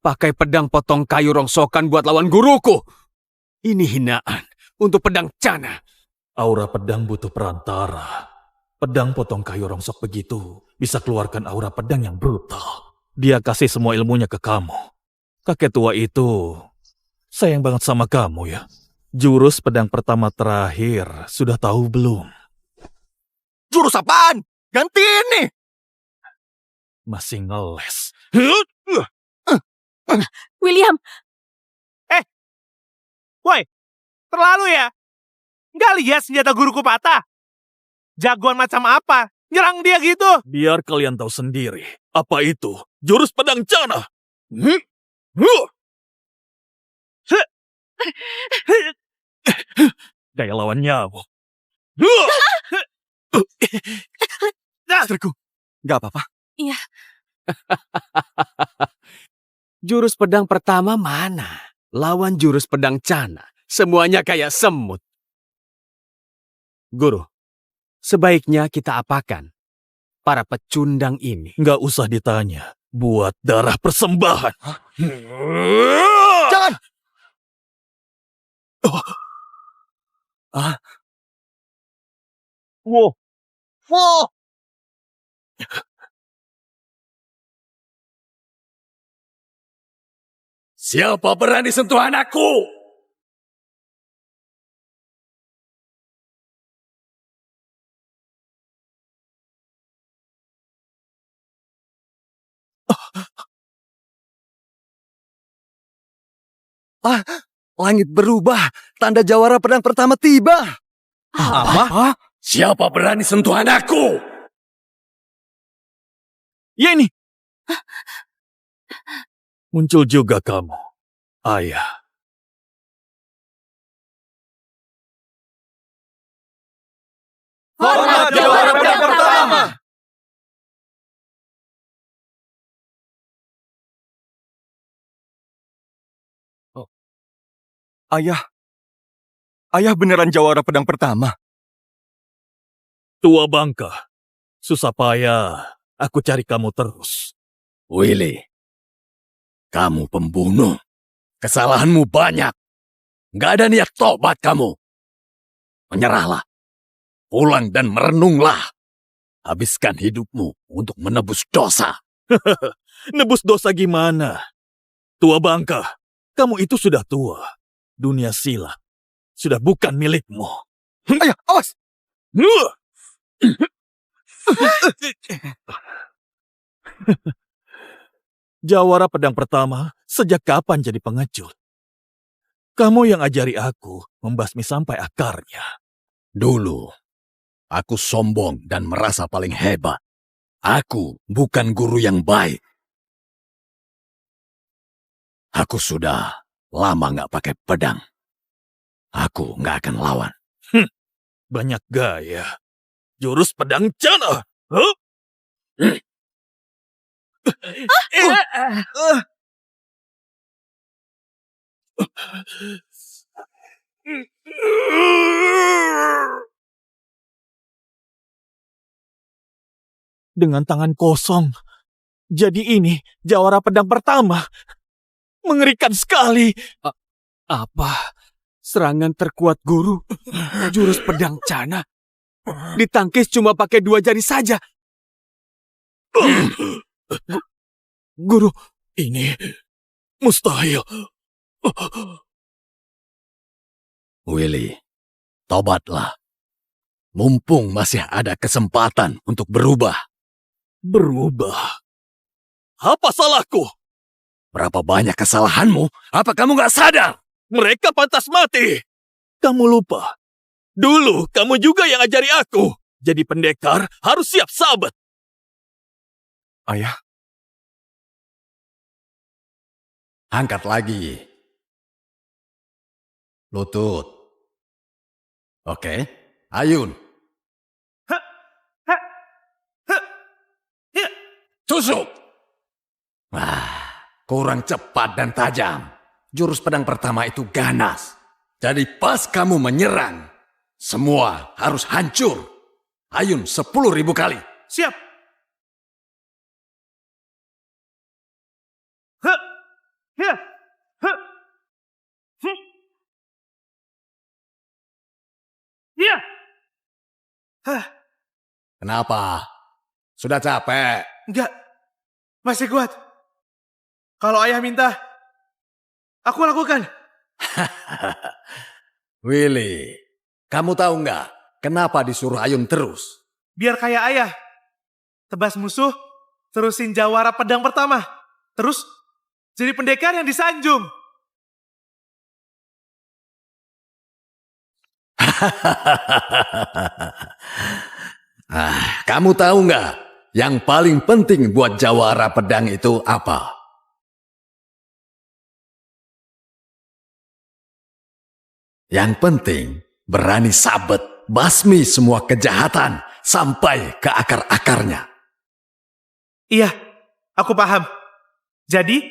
Pakai pedang potong kayu rongsokan buat lawan guruku. Ini hinaan untuk pedang Cana. Aura pedang butuh perantara. Pedang potong kayu rongsok begitu bisa keluarkan aura pedang yang brutal. Dia kasih semua ilmunya ke kamu. Kakek tua itu sayang banget sama kamu ya. Jurus pedang pertama terakhir sudah tahu belum? Jurus apaan? Ganti ini! Masih ngeles. William, Woi, terlalu ya? Nggak lihat senjata guruku patah? Jagoan macam apa? Nyerang dia gitu? Biar kalian tahu sendiri. Apa itu? Jurus pedang Cana. Kayak lawan nyamuk. Istriku, nggak apa-apa. iya. Jurus pedang pertama mana? Lawan jurus pedang Cana. Semuanya kayak semut. Guru, sebaiknya kita apakan para pecundang ini? Nggak usah ditanya. Buat darah persembahan. Jangan! Wow. Wow! Siapa berani sentuh anakku? Langit berubah. Tanda jawara pedang pertama tiba. Apa? Siapa berani sentuh anakku? Ya ini. Muncul juga kamu, ayah. Hormat jawara pedang pertama. Ayah beneran jawara pedang pertama. Tua bangka. Susah payah. Aku cari kamu terus. Willy, kamu pembunuh. Kesalahanmu banyak. Nggak ada niat tobat kamu. Menyerahlah. Pulang dan merenunglah. Habiskan hidupmu untuk menebus dosa. Nebus dosa gimana? Tua bangka, kamu itu sudah tua. Dunia silat sudah bukan milikmu. Ayah, awas! Jawara pedang pertama sejak kapan jadi pengecut? Kamu yang ajari aku membasmi sampai akarnya. Dulu, aku sombong dan merasa paling hebat. Aku bukan guru yang baik. Aku sudah lama nggak pakai pedang. Aku nggak akan lawan. Banyak gaya. Jurus pedang Cana. Huh? Dengan tangan kosong. Jadi ini jawara pedang pertama. Mengerikan sekali. Apa? Serangan terkuat guru? Jurus pedang Cana? Ditangkis cuma pakai 2 jari saja. Guru, Ini mustahil. Willy, tobatlah. Mumpung masih ada kesempatan untuk berubah. Berubah? Apa salahku? Berapa banyak kesalahanmu? Apa kamu nggak sadar? Mereka pantas mati. Kamu lupa. Dulu kamu juga yang ajari aku. Jadi pendekar harus siap sabet. Ayah, Angkat lagi. Lutut. Oke. Ayun. Tusuk. Wah, kurang cepat dan tajam. Jurus pedang pertama itu ganas. Jadi pas kamu menyerang, semua harus hancur. Ayun 10.000 kali. Siap. Iya. Kenapa? Sudah capek? Enggak. Masih kuat. Kalau ayah minta, aku lakukan. Willy, kamu tahu nggak kenapa disuruh Ayun terus? Biar kayak ayah. Tebas musuh, terusin jawara pedang pertama. Terus, jadi pendekar yang disanjung. Kamu tahu nggak yang paling penting buat jawara pedang itu apa? Yang penting berani sabet, basmi semua kejahatan sampai ke akar-akarnya. Iya, aku paham. Jadi,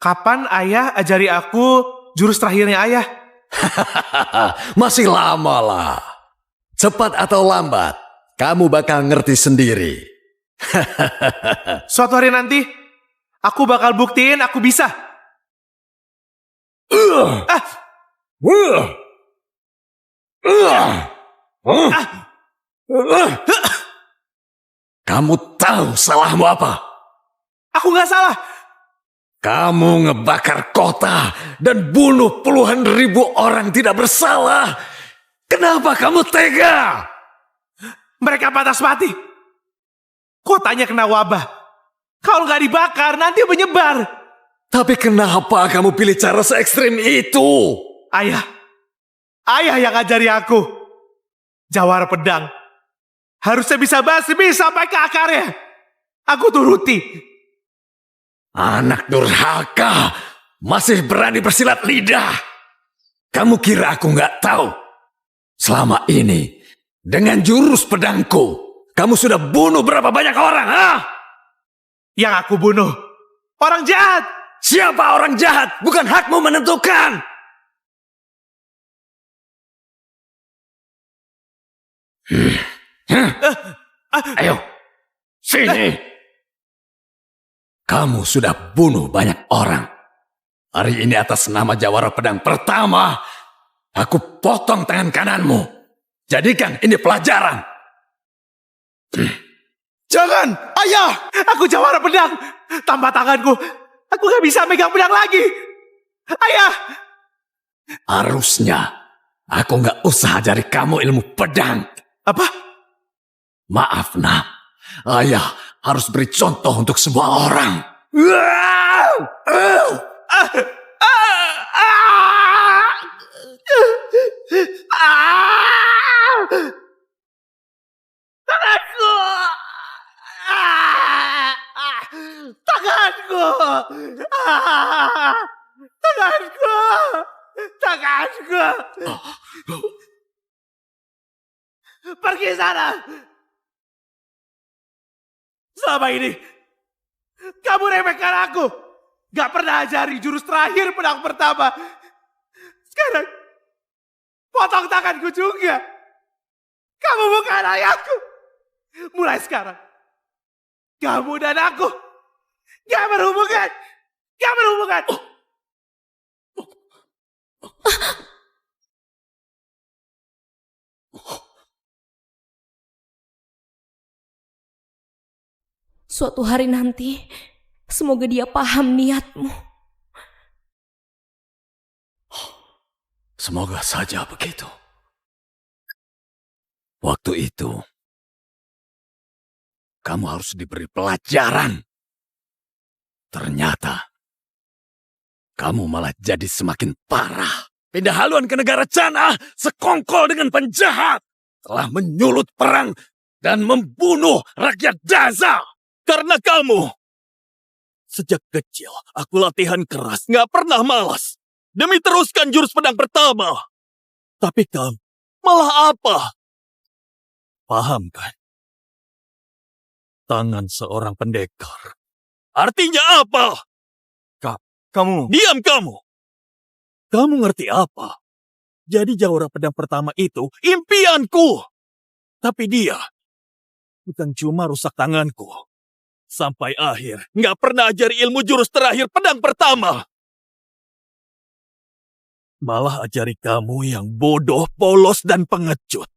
kapan ayah ajari aku jurus terakhirnya ayah? Masih lama lah. Cepat atau lambat, kamu bakal ngerti sendiri. Suatu hari nanti, aku bakal buktiin aku bisa. Kamu tahu salahmu apa? Aku nggak salah. Kamu ngebakar kota dan bunuh puluhan ribu orang tidak bersalah. Kenapa kamu tega? Mereka pantas mati. Kotanya kena wabah. Kalau nggak dibakar, nanti menyebar. Tapi kenapa kamu pilih cara se-ekstrim itu? Ayah yang ngajari aku. Jawara pedang. Harusnya bisa basmi sampai ke akarnya. Aku turuti. Anak durhaka, masih berani bersilat lidah. Kamu kira aku nggak tahu? Selama ini, dengan jurus pedangku, kamu sudah bunuh berapa banyak orang, ha? Yang aku bunuh, orang jahat. Siapa orang jahat? Bukan hakmu menentukan. Ayo, sini. Kamu sudah bunuh banyak orang. Hari ini atas nama jawara pedang pertama, aku potong tangan kananmu. Jadikan ini pelajaran. Jangan, ayah. Aku jawara pedang. Tambah tanganku. Aku gak bisa megang pedang lagi. Ayah. Harusnya aku gak usah ajari kamu ilmu pedang. Apa? Maaf, nak. Ayah harus beri contoh untuk semua orang. Tanganku! Tanganku! Tanganku! Tanganku! Pergi sana! Selama ini, kamu remehkan aku. Gak pernah ajari jurus terakhir pedang pertama. Sekarang, potong tanganku juga. Kamu bukan ayahku. Mulai sekarang, kamu dan aku gak berhubungan. Gak berhubungan. Suatu hari nanti, semoga dia paham niatmu. Semoga saja begitu. Waktu itu, kamu harus diberi pelajaran. Ternyata, kamu malah jadi semakin parah. Pindah haluan ke negara Cana, sekongkol dengan penjahat. Telah menyulut perang dan membunuh rakyat Daza. Karena kamu. Sejak kecil, aku latihan keras, nggak pernah malas. Demi teruskan jurus pedang pertama. Tapi kamu, malah apa? Paham kan? Tangan seorang pendekar. Artinya apa? Kamu... Diam kamu! Kamu ngerti apa? Jadi jawara pedang pertama itu impianku. Tapi dia bukan cuma rusak tanganku. Sampai akhir nggak pernah ajari ilmu jurus terakhir pedang pertama. Malah ajari kamu yang bodoh, polos, dan pengecut.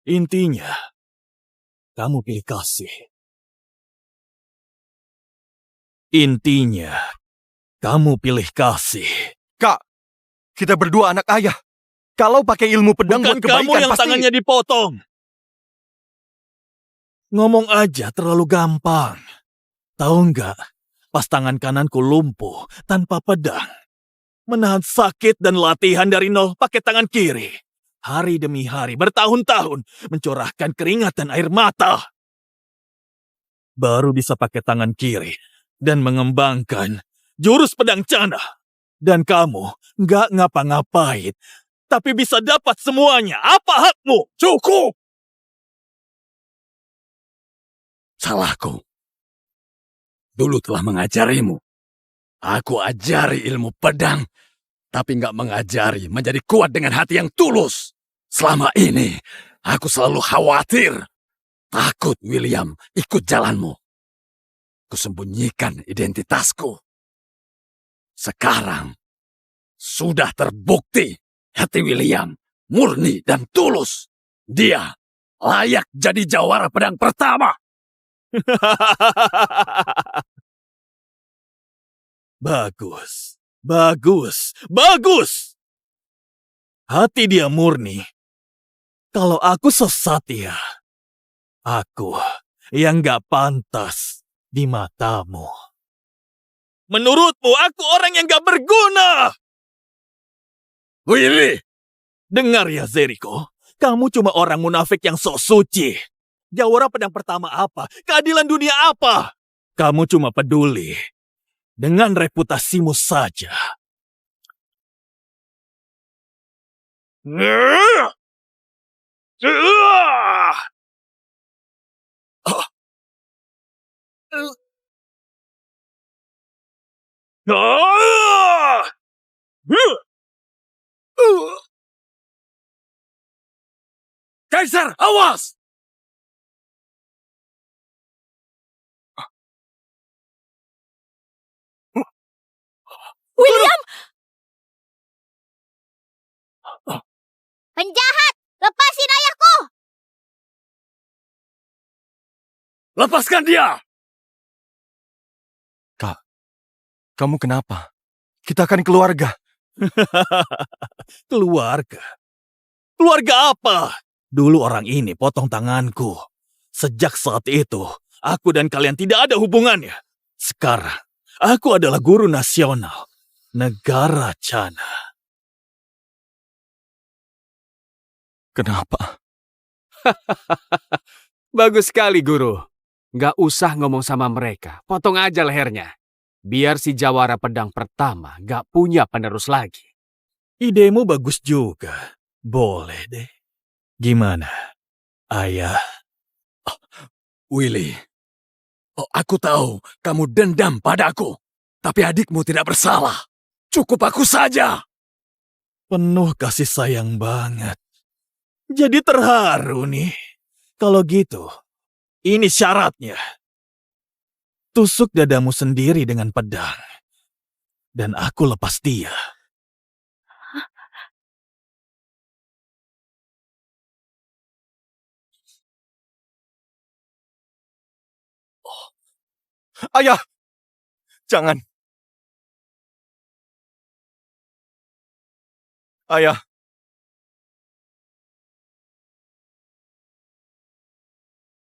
Intinya, kamu pilih kasih. Intinya, kamu pilih kasih. Kak, kita berdua anak ayah. Kalau pakai ilmu pedang Bukan buat kebaikan kamu yang pasti... tangannya dipotong. Ngomong aja terlalu gampang. Tahu nggak, pas tangan kananku lumpuh tanpa pedang. Menahan sakit dan latihan dari nol pakai tangan kiri. Hari demi hari, bertahun-tahun, mencurahkan keringat dan air mata. Baru bisa pakai tangan kiri dan mengembangkan jurus pedang cana. Dan kamu nggak ngapa-ngapain, tapi bisa dapat semuanya. Apa hakmu? Cukup! Salahku. Dulu telah mengajarimu. Aku ajari ilmu pedang, tapi nggak mengajari menjadi kuat dengan hati yang tulus. Selama ini, aku selalu khawatir. Takut William ikut jalanmu. Kusembunyikan identitasku. Sekarang, sudah terbukti hati William murni dan tulus. Dia layak jadi jawara pedang pertama. Bagus, bagus, bagus. Hati dia murni. Kalau aku sesat ya, aku yang gak pantas di matamu. Menurutmu aku orang yang gak berguna. Willy! Dengar ya Jericho, kamu cuma orang munafik yang sok suci. Jawara pedang pertama apa? Keadilan dunia apa? Kamu cuma peduli dengan reputasimu saja. Kaisar, awas! William! Penjahat! Lepasin ayahku! Lepaskan dia! Kak, kamu kenapa? Kita kan keluarga. Keluarga? Keluarga apa? Dulu orang ini potong tanganku. Sejak saat itu, aku dan kalian tidak ada hubungannya. Sekarang, aku adalah guru nasional negara Cana. Kenapa? Bagus sekali, Guru. Nggak usah ngomong sama mereka. Potong aja lehernya. Biar si jawara pedang pertama nggak punya penerus lagi. Idemu bagus juga. Boleh deh. Gimana, Ayah? Willy, aku tahu kamu dendam padaku. Tapi adikmu tidak bersalah. Cukup aku saja. Penuh kasih sayang banget. Jadi terharu nih. Kalau gitu, ini syaratnya. Tusuk dadamu sendiri dengan pedang. Dan aku lepas dia. Ayah! Jangan. Ayah.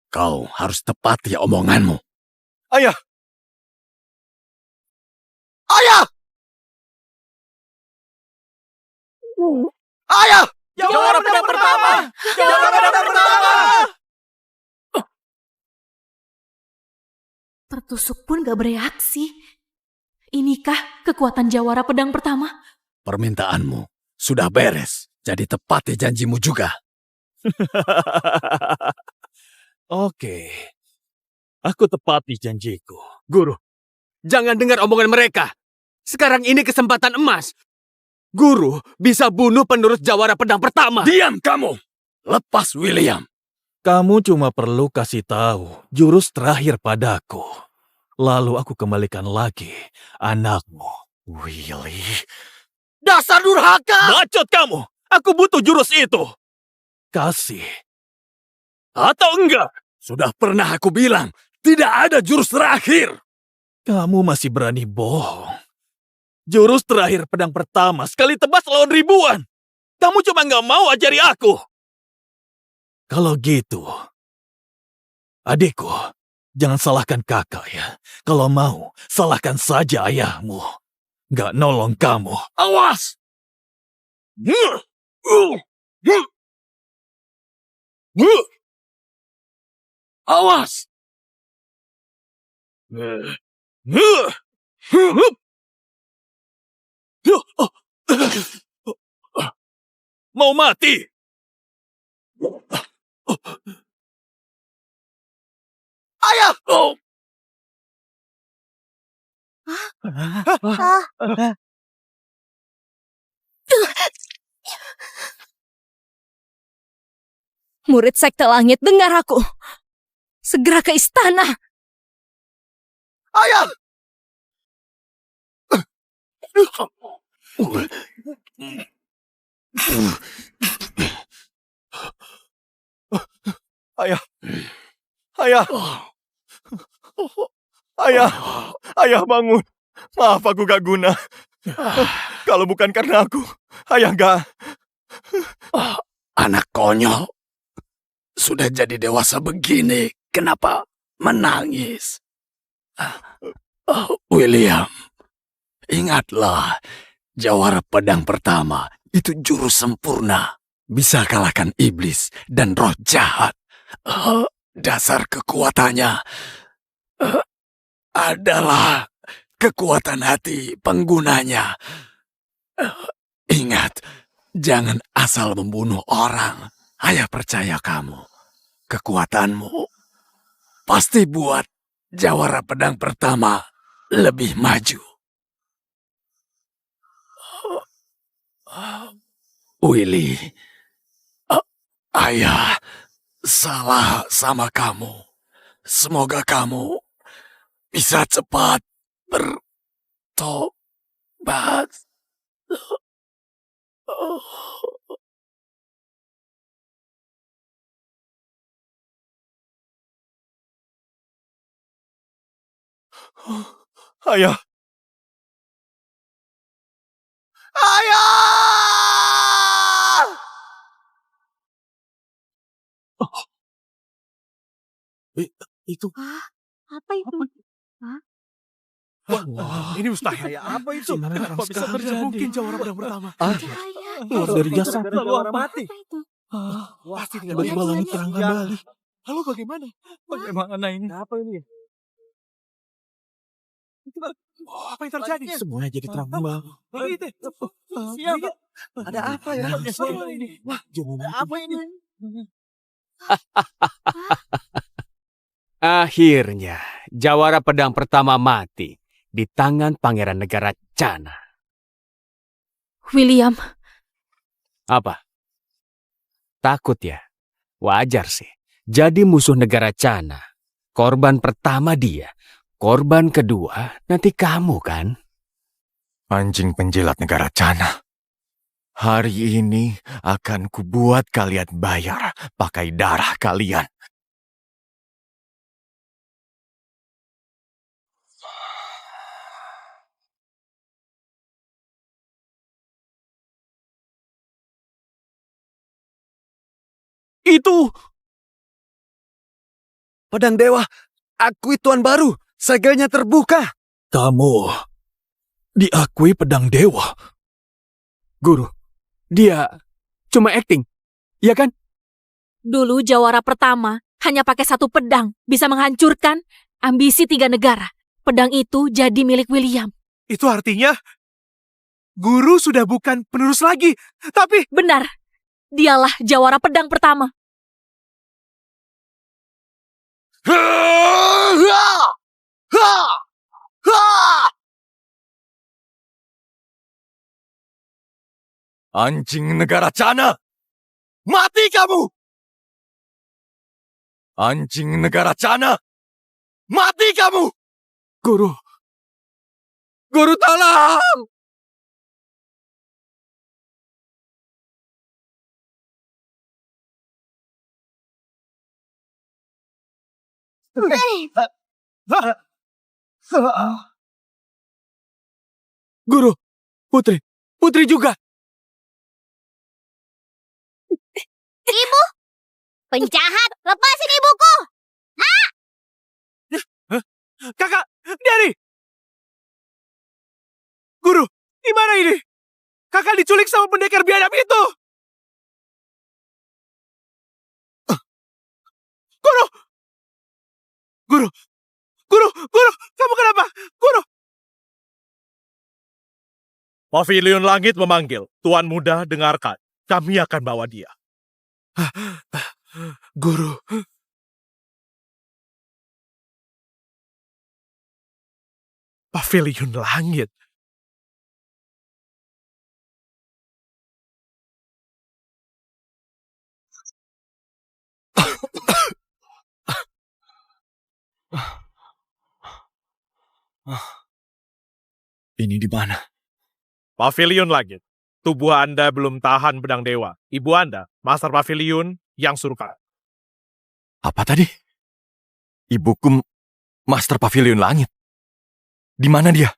Kau harus tepati omonganmu. Ayah! Ayah! Ayah! Jawara pedang pertama! Jawara pedang pertama! Tertusuk pun gak bereaksi. Inikah kekuatan jawara pedang pertama? Permintaanmu sudah beres, jadi tepati janjimu juga. Oke, aku tepati janjiku. Guru, jangan dengar omongan mereka. Sekarang ini kesempatan emas. Guru bisa bunuh penerus jawara pedang pertama. Diam kamu! Lepas William. Kamu cuma perlu kasih tahu jurus terakhir padaku. Lalu aku kembalikan lagi anakmu, Willy. Dasar durhaka! Bacot kamu! Aku butuh jurus itu. Kasih. Atau enggak? Sudah pernah aku bilang, tidak ada jurus terakhir. Kamu masih berani bohong. Jurus terakhir pedang pertama sekali tebas lawan ribuan. Kamu cuma nggak mau ajari aku. Kalau gitu, adikku, jangan salahkan kakak ya. Kalau mau, salahkan saja ayahmu. Nggak nolong kamu. Awas! Awas! Mau mati? Ayah! Murid Sekte Langit, dengar aku. Segera ke istana. Ayah! Ayah! Ayah! Ayah! Ayah bangun! Maaf aku gak guna. Kalau bukan karena aku, ayah gak... Anak konyol. Sudah jadi dewasa begini, kenapa menangis? William, ingatlah, jawara pedang pertama itu jurus sempurna. Bisa kalahkan iblis dan roh jahat. Dasar kekuatannya adalah kekuatan hati penggunanya. Ingat, jangan asal membunuh orang. Ayah percaya kamu. Kekuatanmu pasti buat jawara pedang pertama lebih maju. Willy, ayah salah sama kamu. Semoga kamu bisa cepat bertobat. Ayah! Ayah! Itu. Apa itu? Wah, ini mustahil. Apa itu? Kenapa bisa mungkin jawara pedang pertama? Keluar dari jasad. Lalu orang mati. Pasti dengan Tiba-tiba langit terang kembali. Lalu bagaimana? Bagaimana ini? Apa ini? Apa yang terjadi? Semuanya jadi terang kembali. Siapa? Ada apa ya? Ini. Wah, jangan Apa ini? Akhirnya, jawara pedang pertama mati di tangan Pangeran Negara Cana. William, Apa? Takut ya? Wajar sih. Jadi musuh negara Cana. Korban pertama dia. Korban kedua nanti kamu kan? Anjing penjilat negara Cana. Hari ini akan kubuat kalian bayar pakai darah kalian. Itu. Pedang Dewa, akui tuan baru. Segelnya terbuka. Kamu diakui pedang dewa. Guru, dia cuma acting, iya kan? dulu jawara pertama hanya pakai satu pedang bisa menghancurkan Ambisi 3 negara. Pedang itu jadi milik William. Itu artinya Guru sudah bukan penerus lagi, tapi Benar, dialah jawara pedang pertama. Anjing negara Cana! Mati kamu! Anjing negara Cana! Mati kamu! Guru, Guru tolong! Guru, Putri juga. Ibu, penjahat, lepasin ibuku. Kakak, Dari. Guru, gimana ini? Kakak diculik sama pendekar biadab itu. Guru, kamu kenapa? Guru. Pavilion Langit memanggil. Tuan Muda, dengarkan. Kami akan bawa dia. Guru. Pavilion Langit. Ini di mana? Pavilion Langit. Tubuh Anda belum tahan pedang dewa. Ibu Anda, Master Pavilion yang surga. Apa tadi? Ibuku Master Pavilion Langit. Di mana dia?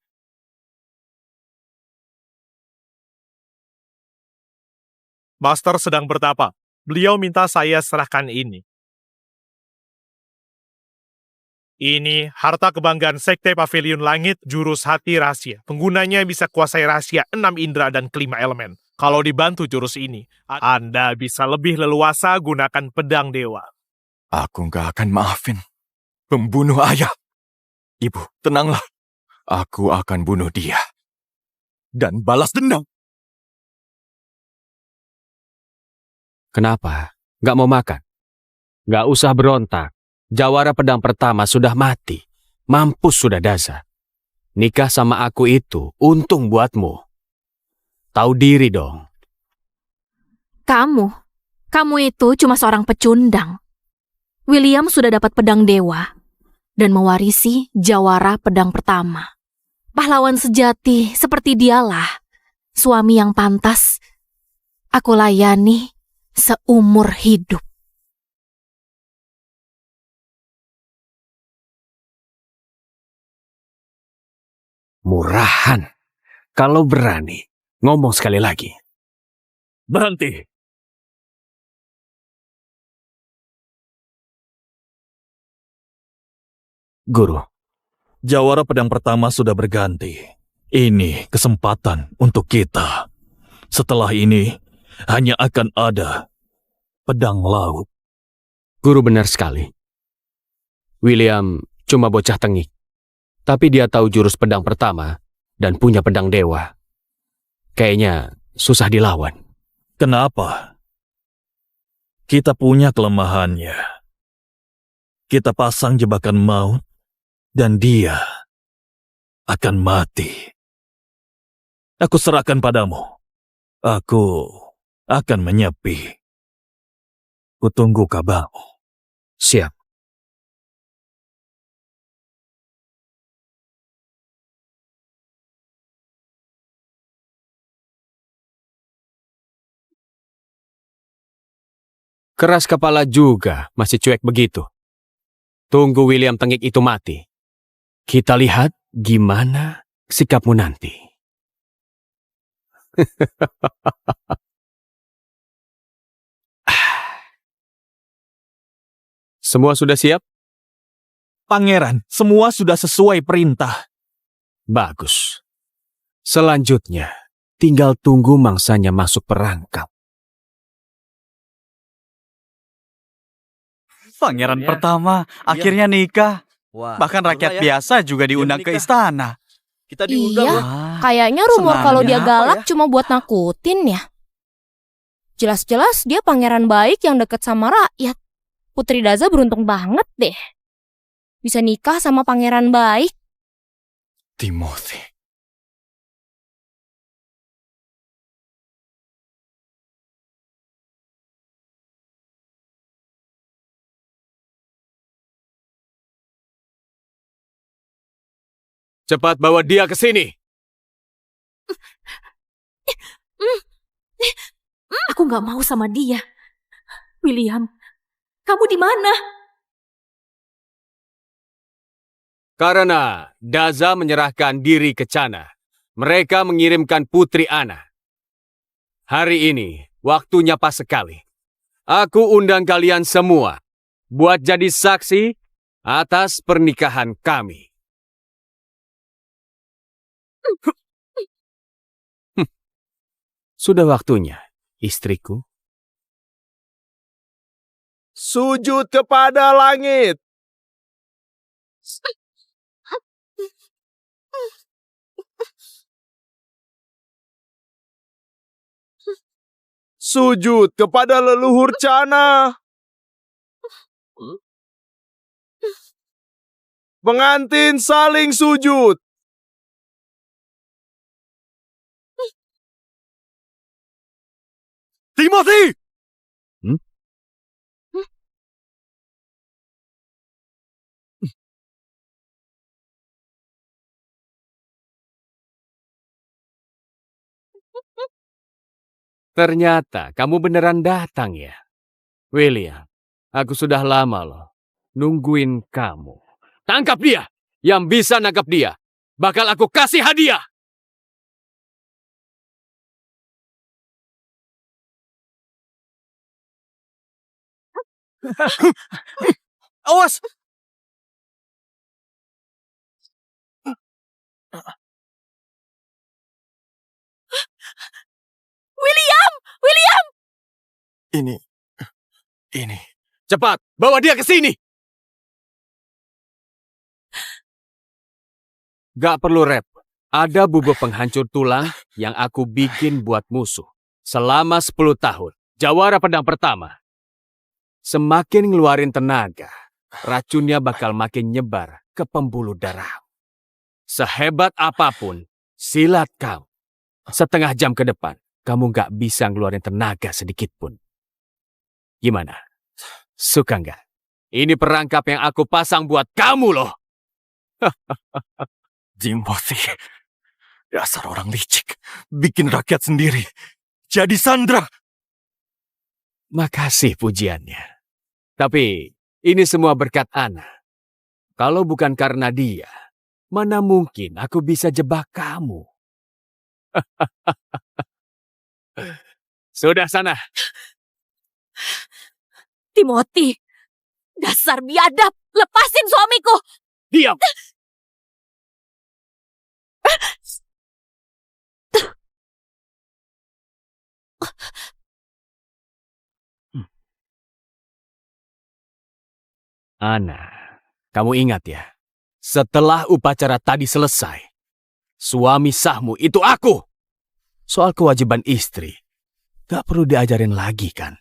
Master sedang bertapa. Beliau minta saya serahkan ini. Ini harta kebanggaan Sekte Pavilion Langit, jurus hati rahasia. Penggunanya bisa kuasai rahasia 6 indera dan kelima elemen. Kalau dibantu jurus ini, Anda bisa lebih leluasa gunakan pedang dewa. Aku nggak akan maafin pembunuh ayah. Ibu, tenanglah. Aku akan bunuh dia. Dan balas dendam. Kenapa? Gak mau makan? Gak usah berontak. Jawara pedang pertama sudah mati. Mampus sudah Daza. Nikah sama aku itu untung buatmu. Tahu diri dong. Kamu itu cuma seorang pecundang. William sudah dapat pedang dewa dan mewarisi jawara pedang pertama. Pahlawan sejati seperti dialah suami yang pantas aku layani seumur hidup. Murahan. Kalau berani, ngomong sekali lagi. Berhenti. Guru, jawara pedang pertama sudah berganti. Ini kesempatan untuk kita. Setelah ini, hanya akan ada pedang laut. Guru benar sekali. William cuma bocah tengik. Tapi dia tahu jurus pedang pertama dan punya pedang dewa. Kayaknya susah dilawan. Kenapa? Kita punya kelemahannya. Kita pasang jebakan maut dan dia akan mati. Aku serahkan padamu. Aku akan menyepi. Kutunggu kabarmu. Siap. Keras kepala juga, masih cuek begitu. Tunggu William tengik itu mati. Kita lihat gimana sikapmu nanti. Semua sudah siap? Pangeran, semua sudah sesuai perintah. Bagus. Selanjutnya, tinggal tunggu mangsanya masuk perangkap. Pangeran pertama akhirnya nikah. Bahkan rakyat biasa juga diundang ke istana. Kita Iya, kayaknya rumor kalau dia galak cuma buat nakutin ya. Jelas-jelas dia pangeran baik yang deket sama rakyat. Putri Daza beruntung banget deh. Bisa nikah sama pangeran baik. Timothy. Cepat bawa dia ke sini. Aku nggak mau sama dia. William, kamu di mana? Karena Daza menyerahkan diri ke Chana, mereka mengirimkan Putri Ana. Hari ini, waktunya pas sekali. Aku undang kalian semua buat jadi saksi atas pernikahan kami. Sudah waktunya, istriku. Sujud kepada langit. Sujud kepada leluhur Chana. Pengantin saling sujud. Timothy! Ternyata kamu beneran datang ya. William, aku sudah lama loh nungguin kamu. Tangkap dia! Yang bisa nangkap dia, bakal aku kasih hadiah! Awas! William! William! Ini. Cepat, bawa dia ke sini! Gak perlu rep. Ada bubuk penghancur tulang yang aku bikin buat musuh. Selama 10 tahun, jawara pedang pertama. Semakin ngeluarin tenaga, racunnya bakal makin nyebar ke pembuluh darah. Sehebat apapun, silat kamu. Setengah jam ke depan, kamu gak bisa ngeluarin tenaga sedikit pun. Gimana? Suka nggak? Ini perangkap yang aku pasang buat kamu loh. Timothy. Dasar orang licik. Bikin rakyat sendiri. Jadi sandra. Makasih pujiannya. Tapi ini semua berkat Ana. Kalau bukan karena dia, mana mungkin aku bisa jebak kamu. Sudah sana. Timothy, dasar biadab, lepasin suamiku. Diam. Ana, kamu ingat ya, setelah upacara tadi selesai, suami sahmu itu aku. Soal kewajiban istri, gak perlu diajarin lagi kan?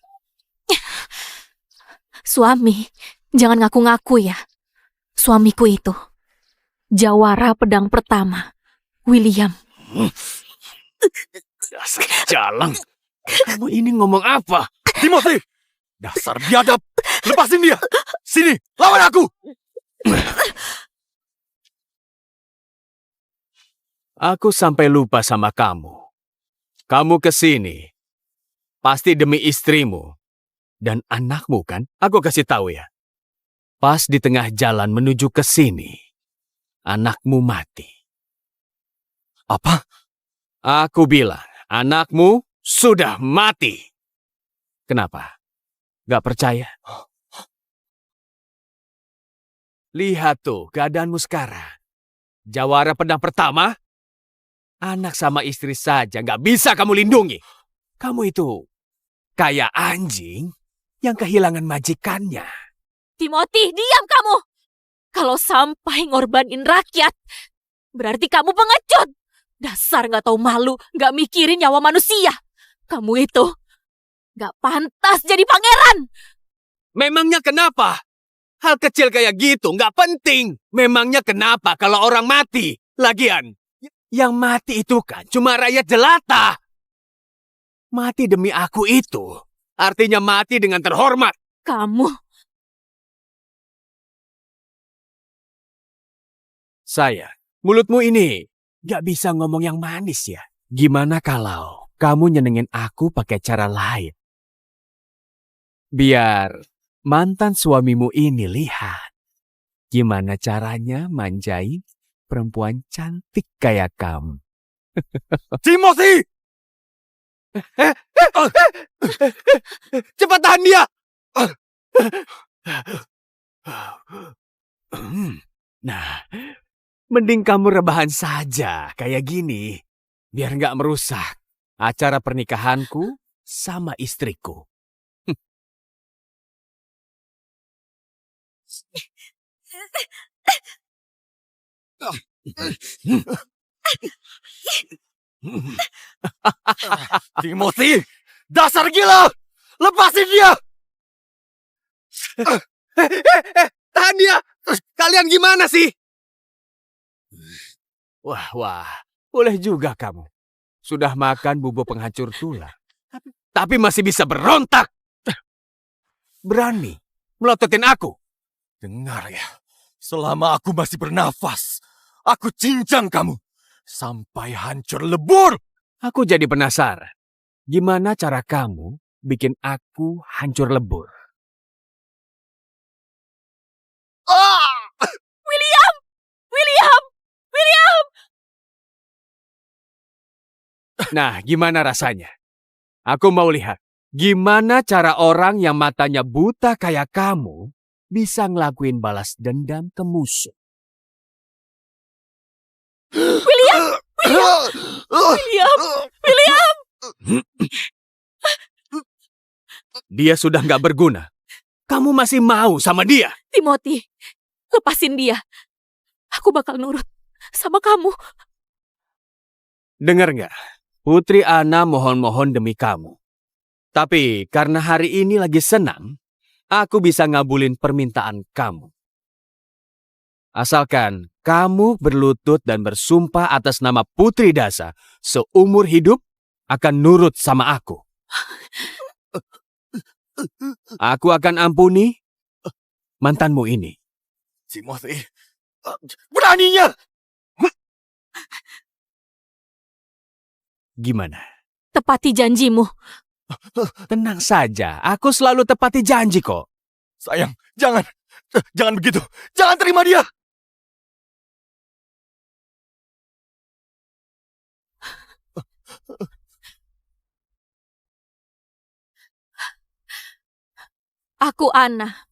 Suami, jangan ngaku-ngaku ya. Suamiku itu, jawara pedang pertama, William. Dasar jalang. Kamu ini ngomong apa? Timothy! Dasar biadab. Lepasin dia. Sini, lawan aku. Aku sampai lupa sama kamu. Kamu kesini pasti demi istrimu dan anakmu kan? Aku kasih tahu ya. Pas di tengah jalan menuju ke sini, anakmu mati. Apa? Aku bilang, anakmu sudah mati. Kenapa? Gak percaya? Lihat tuh keadaanmu sekarang. Jawara pedang pertama, anak sama istri saja gak bisa kamu lindungi. Kamu itu kayak anjing yang kehilangan majikannya. Timothy, diam kamu. Kalau sampai ngorbanin rakyat, berarti kamu pengecut. Dasar gak tahu malu, gak mikirin nyawa manusia. Kamu itu gak pantas jadi pangeran. Memangnya kenapa? Hal kecil kayak gitu nggak penting. Memangnya kenapa kalau orang mati? Lagian, yang mati itu kan cuma rakyat jelata. Mati demi aku itu artinya mati dengan terhormat. Kamu... Saya, mulutmu ini gak bisa ngomong yang manis ya. Gimana kalau kamu nyenengin aku pakai cara lain? Biar mantan suamimu ini lihat gimana caranya manjain perempuan cantik kayak kamu. Timothy! Cepat tahan dia! Nah, mending kamu rebahan saja kayak gini, biar nggak merusak acara pernikahanku sama istriku. Timothy! Dasar gila! Lepasin dia! Tahan dia! Kalian gimana sih? Wah, boleh juga kamu. Sudah makan bubuk penghancur tulang. Tapi masih bisa berontak. Berani melototin aku. Dengar ya, selama aku masih bernafas, aku cincang kamu. Sampai hancur lebur. Aku jadi penasaran. Gimana cara kamu bikin aku hancur lebur? William! William! William! Nah, gimana rasanya? Aku mau lihat. Gimana cara orang yang matanya buta kayak kamu bisa ngelakuin balas dendam ke musuh? William! William! William! William! Dia sudah nggak berguna. Kamu masih mau sama dia? Timothy, lepasin dia. Aku bakal nurut sama kamu. Dengar nggak? Putri Anna mohon-mohon demi kamu. Tapi karena hari ini lagi senang, aku bisa ngabulin permintaan kamu. Asalkan kamu berlutut dan bersumpah atas nama Putri Dasa seumur hidup akan nurut sama aku. Aku akan ampuni mantanmu ini. Timothy, beraninya! Gimana? Tepati janjimu. Tenang saja, aku selalu tepati janji kok. Sayang, jangan begitu. Jangan terima dia. Aku Anna.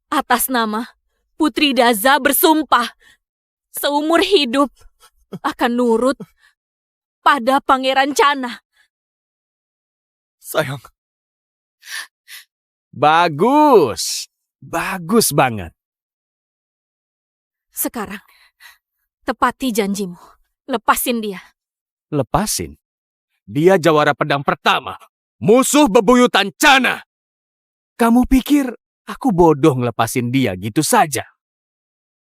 Atas nama Putri Daza bersumpah seumur hidup akan nurut pada Pangeran Chana. Sayang. Bagus. Bagus banget. Sekarang, tepati janjimu. Lepasin dia. Lepasin? Dia jawara pedang pertama. Musuh bebuyutan Chana. Kamu pikir aku bodoh ngelepasin dia gitu saja?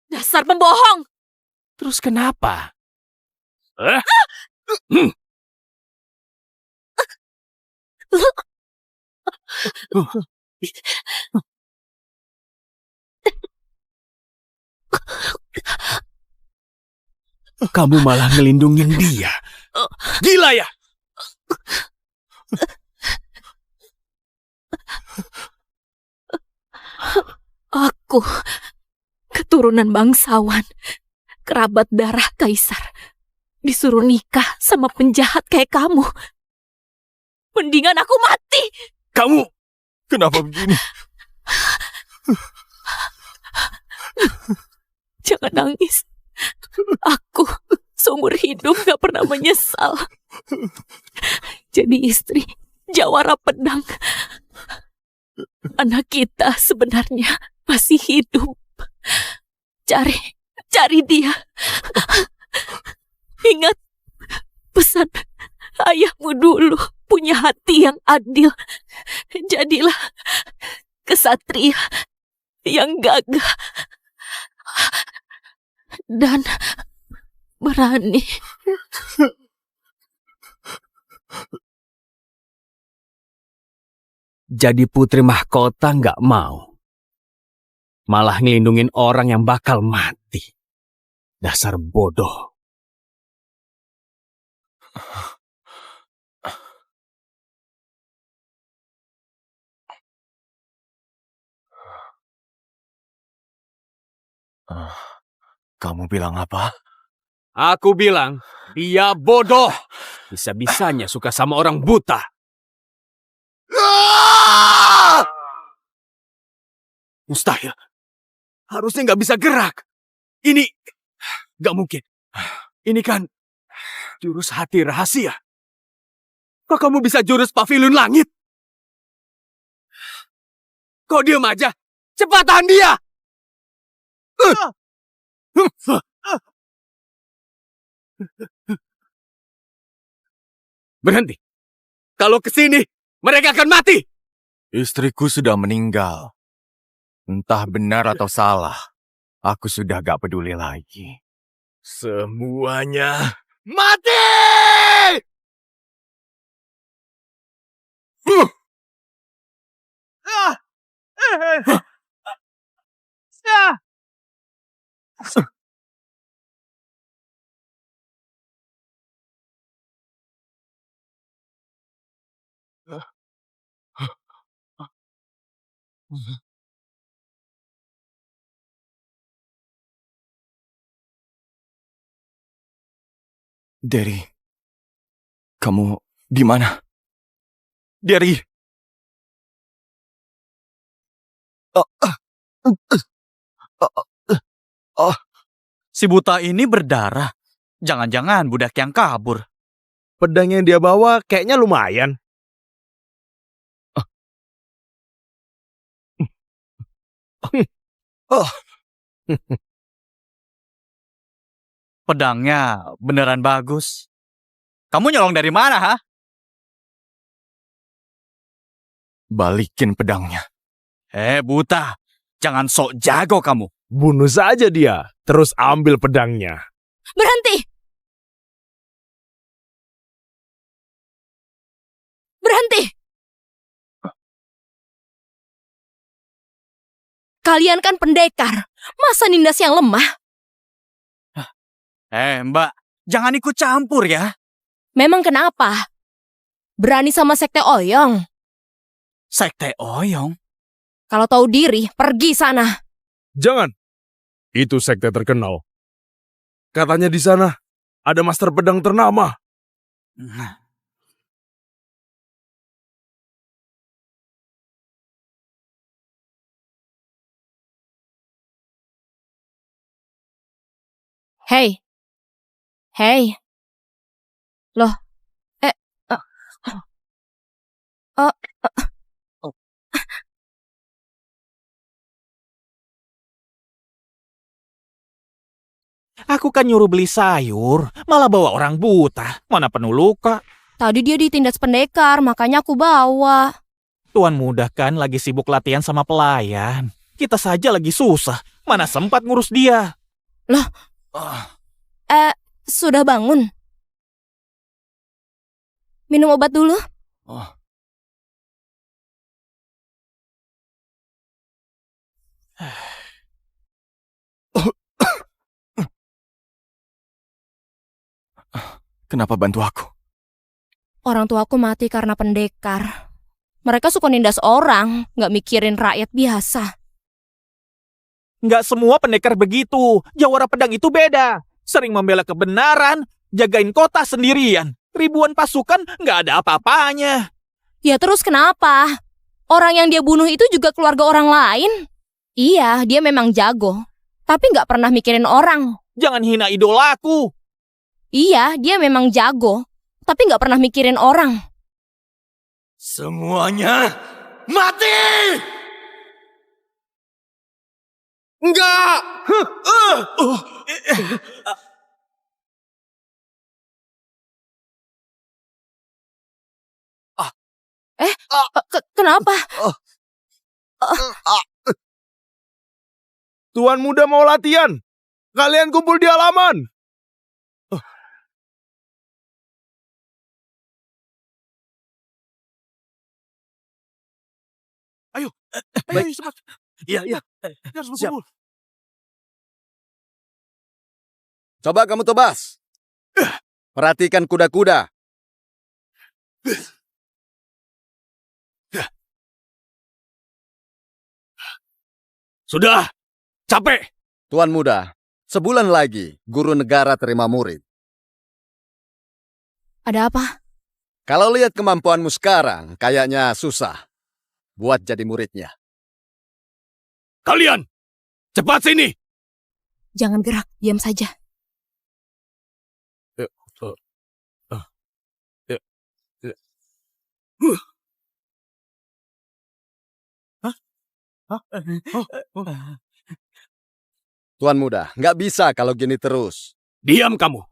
Dasar pembohong! Terus kenapa? Kamu malah ngelindungin dia. Gila ya? Aku keturunan bangsawan, kerabat darah kaisar, disuruh nikah sama penjahat kayak kamu. Mendingan aku mati. Kamu Kenapa begini? Jangan nangis. Aku seumur hidup gak pernah menyesal jadi istri jawara pedang. Anak kita sebenarnya masih hidup. Cari dia. Ingat pesan ayahmu dulu, punya hati yang adil. Jadilah kesatria yang gagah dan berani. Jadi putri mahkota nggak mau. Malah ngelindungin orang yang bakal mati. Dasar bodoh. Kamu bilang apa? Aku bilang, dia bodoh. Bisa-bisanya suka sama orang buta. Mustahil. Harusnya nggak bisa gerak. Ini nggak mungkin. Ini kan jurus hati rahasia. Kok kamu bisa jurus pavilion langit? Kok diam aja? Cepat tahan dia! Berhenti. Kalau kesini, mereka akan mati. Istriku sudah meninggal. Entah benar atau salah, aku sudah gak peduli lagi. Semuanya mati! Derry, kamu di mana? Derry! Si buta ini berdarah. Jangan-jangan budak yang kabur. Pedang yang dia bawa kayaknya lumayan. Pedangnya beneran bagus. Kamu nyolong dari mana, ha? Balikin pedangnya. Buta. Jangan sok jago kamu. Bunuh saja dia, terus ambil pedangnya. Berhenti! Berhenti! Kalian kan pendekar, masa nindas yang lemah? Mbak, jangan ikut campur ya. Memang kenapa? Berani sama Sekte Oyong? Sekte Oyong? Kalau tahu diri, pergi sana. Jangan. Itu sekte terkenal. Katanya di sana ada master pedang ternama. Hei. Hei. Loh. Aku kan nyuruh beli sayur, malah bawa orang buta. Mana penuh luka. Tadi dia ditindas pendekar, makanya aku bawa. Tuan muda kan lagi sibuk latihan sama pelayan. Kita saja lagi susah, mana sempat ngurus dia. Loh. Sudah bangun? Minum obat dulu. Kenapa bantu aku? Orang tuaku mati karena pendekar. Mereka suka nindas orang, nggak mikirin rakyat biasa. Nggak semua pendekar begitu. Jawara pedang itu beda. Sering membela kebenaran, jagain kota sendirian. Ribuan pasukan nggak ada apa-apanya. Ya terus kenapa? Orang yang dia bunuh itu juga keluarga orang lain. Iya, dia memang jago. Tapi nggak pernah mikirin orang. Jangan hina idolaku. Iya, dia memang jago. Tapi nggak pernah mikirin orang. Semuanya mati! Enggak! Kenapa? Tuan muda mau latihan. Kalian kumpul di halaman. Ayo, Baik. cepat. Iya, iya. Kita harus Siap. berkumpul. Coba kamu tebas. Perhatikan kuda-kuda. Sudah, capek. Tuan muda, sebulan lagi guru negara terima murid. Ada apa? Kalau lihat kemampuanmu sekarang, kayaknya susah buat jadi muridnya. Kalian, cepat sini. Jangan gerak, diam saja. Tuan muda, nggak bisa kalau gini terus. Diam kamu.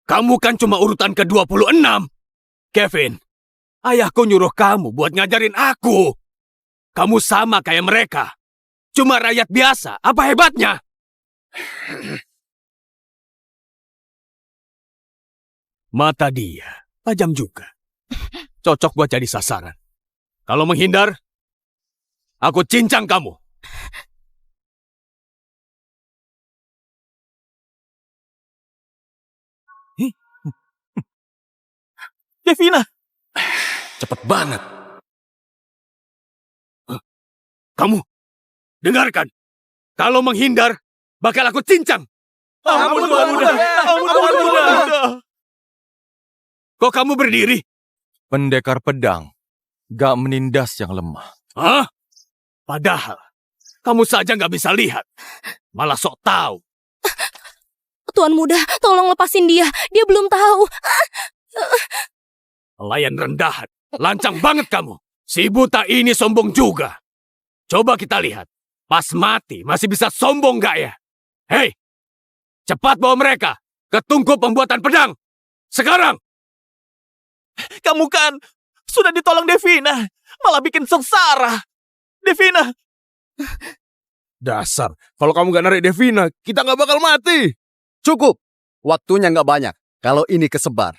Kamu kan cuma urutan ke-26. Kevin, ayahku nyuruh kamu buat ngajarin aku. Kamu sama kayak mereka. Cuma rakyat biasa. Apa hebatnya? Mata dia tajam juga. Cocok buat jadi sasaran. Kalau menghindar, aku cincang kamu. Devina, Cepet banget. Kamu, dengarkan. Kalau menghindar, bakal aku cincang. ampun Tuan Muda. Ampun Tuan Muda. Kok kamu berdiri? Pendekar pedang gak menindas yang lemah. Hah? Padahal, kamu saja nggak bisa lihat. Malah sok tahu. Tuan muda, tolong lepasin dia. Dia belum tahu. Pelayan rendahan. Lancang banget kamu. Si buta ini sombong juga. Coba kita lihat. Pas mati masih bisa sombong nggak ya? Hei, cepat bawa mereka ke tungku pembuatan pedang. Sekarang! Kamu kan sudah ditolong Devina, malah bikin sengsara. Devina, Dasar, kalau kamu gak narik Devina, kita gak bakal mati. Cukup. Waktunya nggak banyak. Kalau ini kesebar,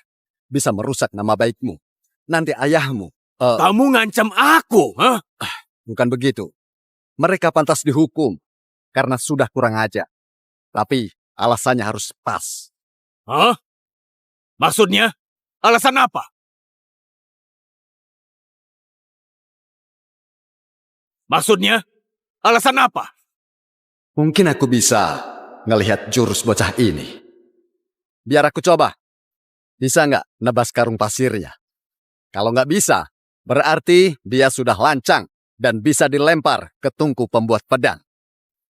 bisa merusak nama baikmu. Nanti ayahmu. Kamu ngancam aku, hah? Bukan begitu. Mereka pantas dihukum karena sudah kurang ajar. Tapi alasannya harus pas. Hah? Maksudnya? Alasan apa? Maksudnya? Alasan apa? Mungkin aku bisa ngelihat jurus bocah ini. Biar aku coba. Bisa nggak nebas karung pasirnya? Kalau nggak bisa, berarti dia sudah lancang dan bisa dilempar ke tungku pembuat pedang.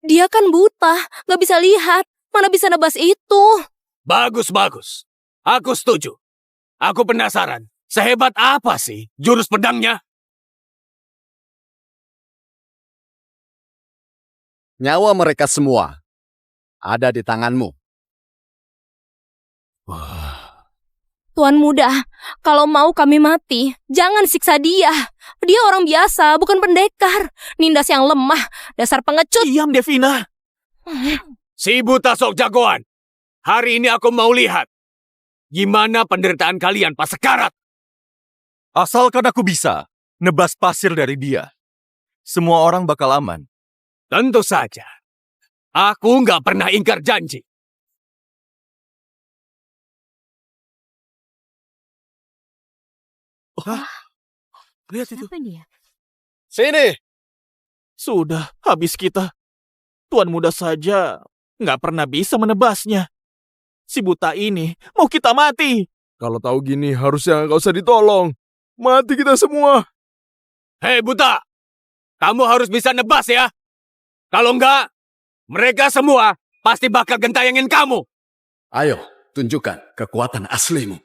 Dia kan buta, gak bisa lihat. Mana bisa nebas itu? Bagus, bagus. Aku setuju. Aku penasaran, sehebat apa sih jurus pedangnya? Nyawa mereka semua ada di tanganmu. Tuan muda, kalau mau kami mati, jangan siksa dia. Dia orang biasa, bukan pendekar. Nindas yang lemah, dasar pengecut. diam Devina. Si buta sok jagoan. Hari ini aku mau lihat gimana penderitaan kalian pas sekarat. Asalkan aku bisa nebas pasir dari dia, semua orang bakal aman. Tentu saja. Aku nggak pernah ingkar janji. Lihat itu. Siapa dia? Sini! Sudah, habis kita. Tuan muda saja nggak pernah bisa menebasnya. Si buta ini mau kita mati. Kalau tahu gini, harusnya gak usah ditolong. Mati kita semua. Hei buta, kamu harus bisa nebas ya. Kalau enggak, mereka semua pasti bakal gentayangin kamu. Ayo, tunjukkan kekuatan aslimu.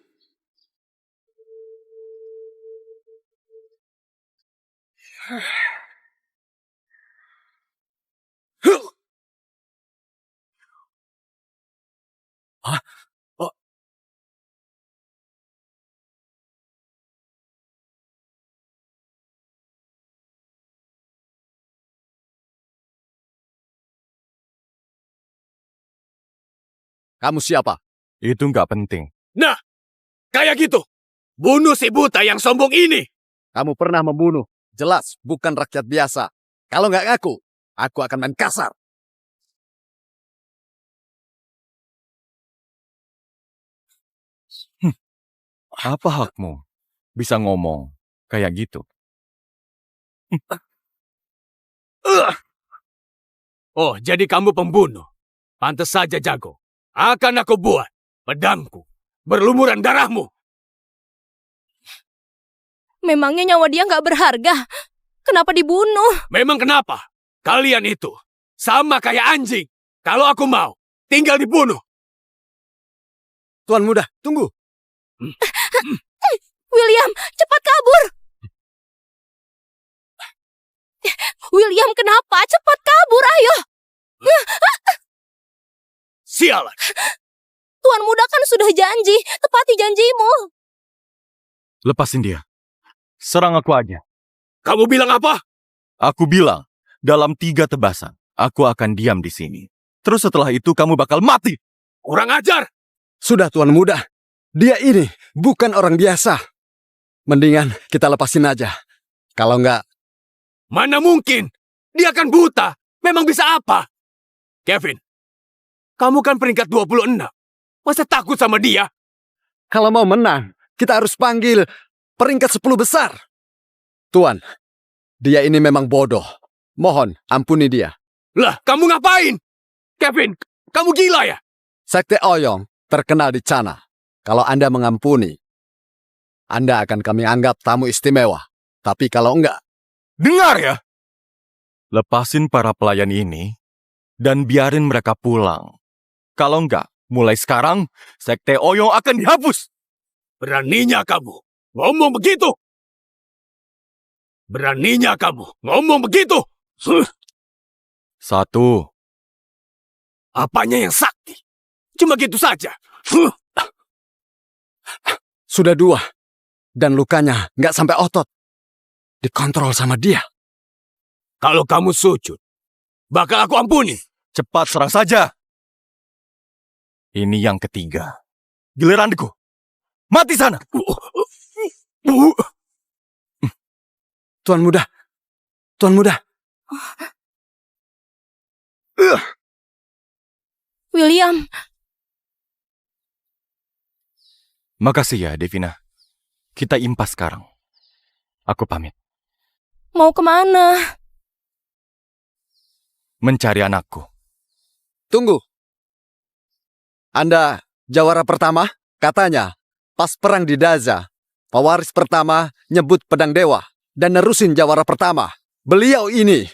Kamu siapa? Itu nggak penting. Nah, kayak gitu. Bunuh si buta yang sombong ini. Kamu pernah membunuh. Jelas bukan rakyat biasa. Kalau nggak ngaku, aku akan main kasar. Apa hakmu bisa ngomong kayak gitu? Oh, jadi kamu pembunuh. Pantes saja jago. Akan aku buat pedangku berlumuran darahmu. Memangnya nyawa dia nggak berharga? Kenapa dibunuh? Memang kenapa? Kalian itu sama kayak anjing. Kalau aku mau, tinggal dibunuh. Tuan muda, tunggu. William, cepat kabur! William, kenapa? Cepat kabur, ayo! Sialan. Tuan muda kan sudah janji, tepati janjimu. Lepasin dia. Serang aku aja. Kamu bilang apa? Aku bilang, dalam 3 tebasan, aku akan diam di sini. Terus setelah itu kamu bakal mati. Kurang ajar. Sudah tuan muda. Dia ini bukan orang biasa. Mendingan kita lepasin aja. Kalau nggak... Mana mungkin? Dia kan buta. Memang bisa apa? Kevin, kamu kan peringkat 26. Masa takut sama dia? Kalau mau menang, kita harus panggil peringkat 10 besar. Tuan, dia ini memang bodoh. Mohon, ampuni dia. Lah, kamu ngapain? Kevin, kamu gila ya? Sekte Oyong terkenal di Chana. Kalau Anda mengampuni, Anda akan kami anggap tamu istimewa. Tapi kalau enggak... Dengar ya! Lepasin para pelayan ini dan biarin mereka pulang. Kalau enggak, mulai sekarang, Sekte Oyong akan dihapus. Beraninya kamu ngomong begitu? Beraninya kamu ngomong begitu? 1. Apanya yang sakti? Cuma gitu saja. Sudah 2. Dan lukanya nggak sampai otot. Dikontrol sama dia. Kalau kamu sujud, bakal aku ampuni. Cepat serang saja. Ini yang 3. Giliranku. Mati sana. Tuan muda. Tuan muda. William, Makasih ya, Devina. Kita impas sekarang. Aku pamit. mau kemana? Mencari anakku. Tunggu. Anda jawara pertama? Katanya, pas perang di Daza, pewaris pertama nyebut pedang dewa dan nerusin jawara pertama. Beliau ini,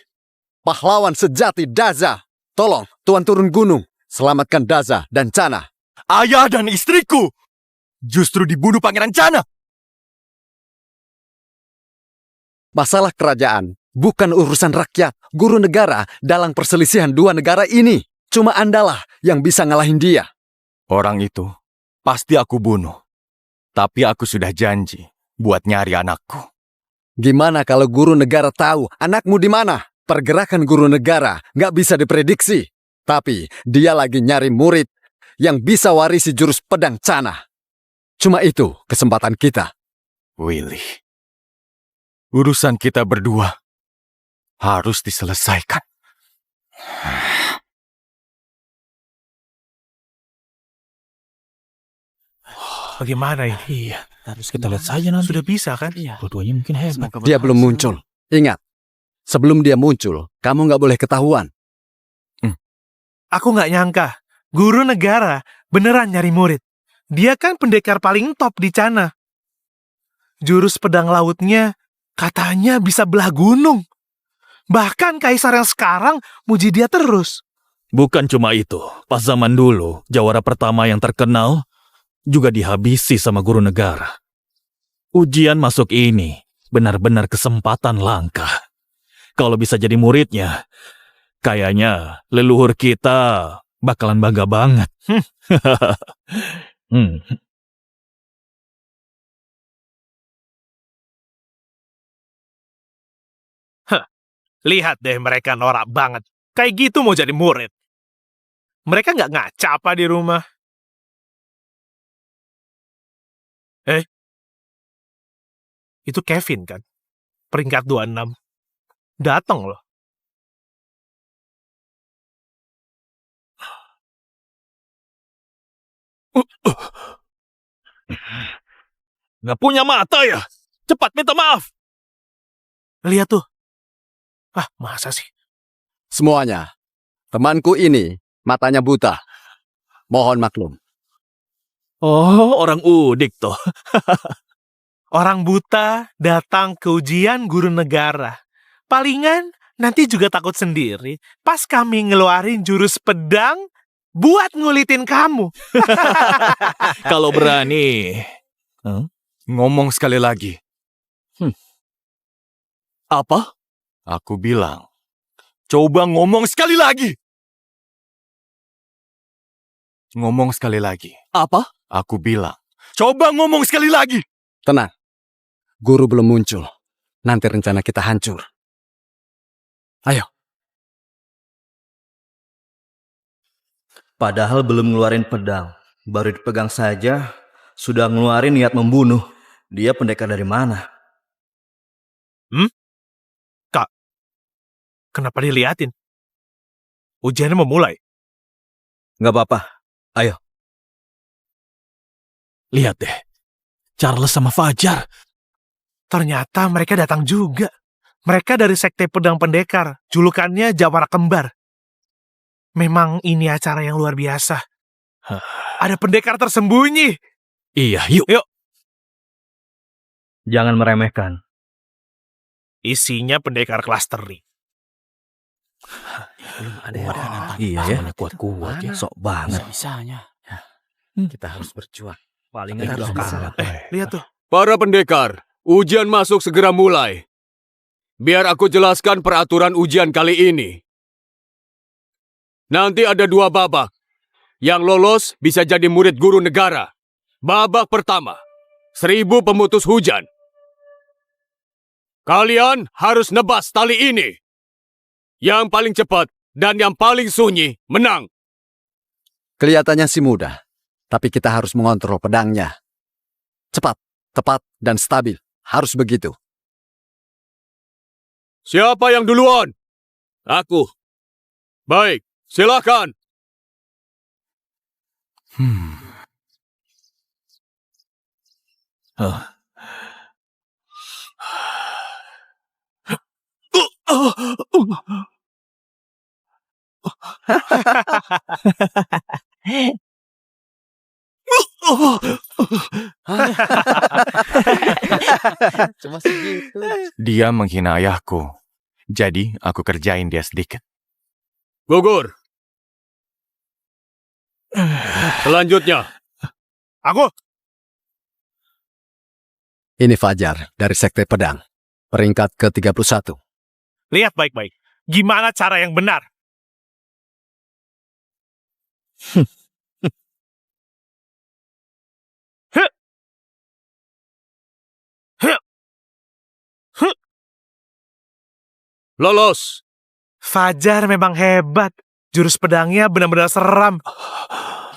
pahlawan sejati Daza. Tolong, Tuan turun gunung, selamatkan Daza dan Chana. Ayah dan istriku justru dibunuh Pangeran Chana. Masalah kerajaan bukan urusan rakyat, guru negara dalam perselisihan 2 negara ini. Cuma Andalah yang bisa ngalahin dia. Orang itu pasti aku bunuh. Tapi aku sudah janji buat nyari anakku. Gimana kalau guru negara tahu anakmu di mana? Pergerakan guru negara nggak bisa diprediksi. Tapi dia lagi nyari murid yang bisa warisi jurus pedang Chana. Cuma itu kesempatan kita. Willy, urusan kita berdua harus diselesaikan. Bagaimana ini? Iya, harus kita lihat saja nanti. Sudah bisa kan? Iya. Dua-duanya mungkin hebat. Dia belum muncul. Ingat, sebelum dia muncul, kamu nggak boleh ketahuan. Aku nggak nyangka, guru negara beneran nyari murid. Dia kan pendekar paling top di Chana. Jurus pedang lautnya katanya bisa belah gunung. Bahkan kaisar yang sekarang muji dia terus. Bukan cuma itu. Pas zaman dulu, jawara pertama yang terkenal juga dihabisi sama guru negara. Ujian masuk ini benar-benar kesempatan langka. Kalau bisa jadi muridnya, kayaknya leluhur kita bakalan bangga banget. Lihat deh mereka norak banget. Kayak gitu mau jadi murid. Mereka nggak ngaca apa di rumah. Itu Kevin kan? Peringkat 26. Datang loh. Nggak punya mata ya? Cepat minta maaf. Lihat tuh. Ah, masa sih? Semuanya, temanku ini matanya buta. Mohon maklum. Oh, orang udik toh. Orang buta datang ke ujian guru negara. Palingan nanti juga takut sendiri pas kami ngeluarin jurus pedang buat ngulitin kamu. Kalau berani. Ngomong sekali lagi. Apa? Aku bilang, coba ngomong sekali lagi. Ngomong sekali lagi. Apa? Aku bilang, coba ngomong sekali lagi. Tenang. Guru belum muncul. Nanti rencana kita hancur. Ayo. Padahal belum ngeluarin pedang. Baru dipegang saja, sudah ngeluarin niat membunuh. Dia pendekar dari mana? Kak, kenapa diliatin? Ujiannya mau mulai. Nggak apa-apa. Ayo. Lihat deh. Charles sama Fajar. Ternyata mereka datang juga. Mereka dari Sekte Pedang Pendekar. Julukannya Jawara Kembar. Memang ini acara yang luar biasa. Ada pendekar tersembunyi. Iya, yuk. Yuk. Jangan meremehkan. Isinya pendekar kelas teri. Ada yang iya ya. Kuat-kuat ya. Sok banget. Bisanya. Kita harus berjuang. Paling nggak harus bisa. Lihat tuh. Para pendekar, ujian masuk segera mulai. Biar aku jelaskan peraturan ujian kali ini. Nanti ada 2 babak. Yang lolos bisa jadi murid guru negara. Babak pertama, 1000 pemutus hujan. Kalian harus nebas tali ini. Yang paling cepat dan yang paling sunyi menang. Kelihatannya sih mudah. Tapi kita harus mengontrol pedangnya. Cepat, tepat, dan stabil. Harus begitu. Siapa yang duluan? Aku. Baik, silakan. Cuma segitu. Dia menghina ayahku. Jadi, aku kerjain dia sedikit. Gugur. Selanjutnya. Aku. Ini Fajar dari Sekte Pedang. Peringkat ke-31. Lihat baik-baik. Gimana cara yang benar? Lolos. Fajar memang hebat. Jurus pedangnya benar-benar seram.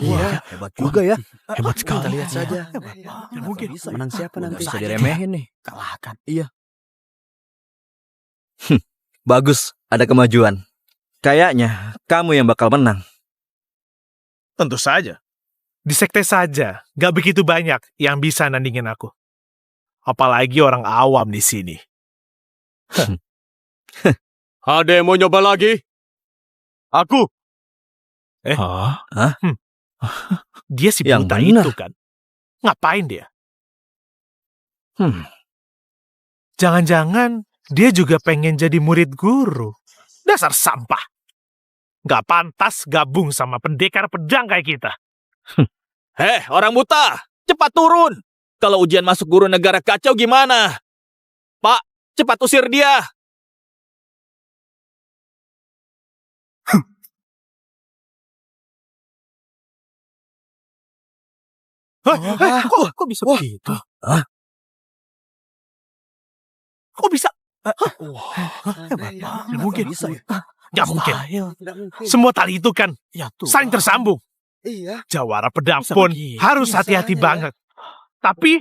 Iya, hebat juga ya. Hebat sekali. Kita lihat saja. Ya, mungkin. Menang siapa nanti? Bisa diremehin nih. Kalahkan. Iya. Bagus, ada kemajuan. Kayaknya kamu yang bakal menang. Tentu saja. Di sekte saja, gak begitu banyak yang bisa nandingin aku. Apalagi orang awam di sini. Ada yang mau nyoba lagi? Aku. Hah? Dia si Yang buta benar. itu kan. Ngapain dia? Jangan-jangan dia juga pengen jadi murid guru. Dasar sampah. Gak pantas gabung sama pendekar pedang kayak kita. Orang buta, cepat turun. Kalau ujian masuk guru negara kacau gimana? Pak, cepat usir dia. Kok bisa begitu? Kok bisa? Hebat banget. Mungkin. Bisa ya? Gak mungkin. Semua tali itu kan saling tersambung. Iya. Jawara pedang Bisa pun begitu. harus hati-hati Bisanya ya. banget. Tapi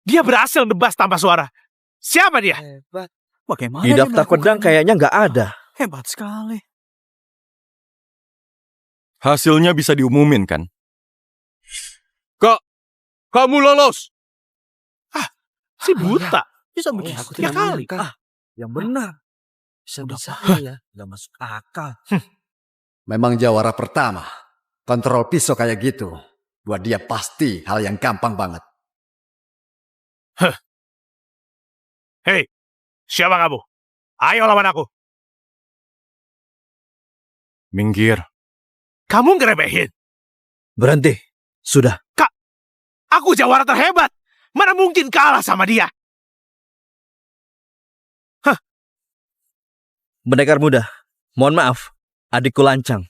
dia berhasil nebas tanpa suara. Siapa dia? Bagaimana Di dia daftar melakukan? pedang kayaknya nggak ada. Hebat sekali. Hasilnya bisa diumumin kan? Kamu lolos. Si buta. Bisa begitu. Aku Ya tidak kali. menyangka. Yang benar. Bisa-bisa ya. Nggak masuk akal. Memang jawara pertama. Kontrol pisau kayak gitu. Buat dia pasti hal yang gampang banget. Hei, siapa kamu? Ayo lawan aku. Minggir. Kamu ngeremehin. Berhenti. Sudah. Aku jawara terhebat. Mana mungkin kalah sama dia? Pendekar muda. Mohon maaf. Adikku lancang.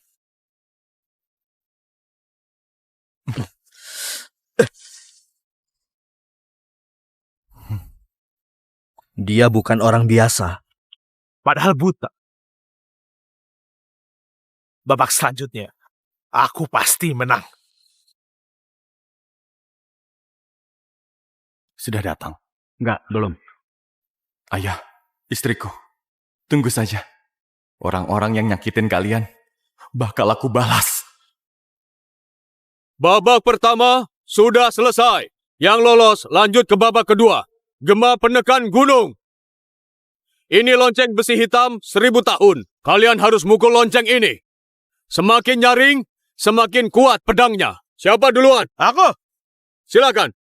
Dia bukan orang biasa. Padahal buta. Babak selanjutnya, aku pasti menang. Sudah datang. Enggak, belum. Ayah, istriku. Tunggu saja. Orang-orang yang nyakitin kalian bakal aku balas. Babak pertama sudah selesai. Yang lolos lanjut ke babak kedua. Gema penekan gunung. Ini lonceng besi hitam 1000 tahun. Kalian harus mukul lonceng ini. Semakin nyaring, semakin kuat pedangnya. Siapa duluan? Aku. Silakan.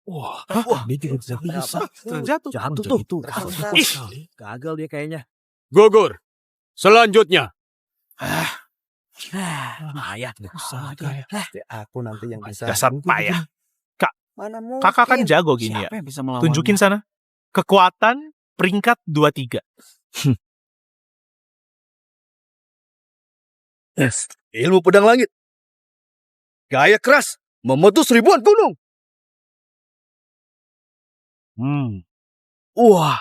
Wah, dia tidak bisa. Terjatuh. Jatuh tuh. Gagal dia kayaknya. Gugur. Selanjutnya. Ayah. Aku nanti yang bisa. Dasar payah. Mana mungkin? Kakak kan jago gini ya. Siapa yang bisa melawannya? Tunjukin sana. Kekuatan peringkat 23. Ilmu pedang langit. Gaya keras. Memutus ribuan gunung. Wah.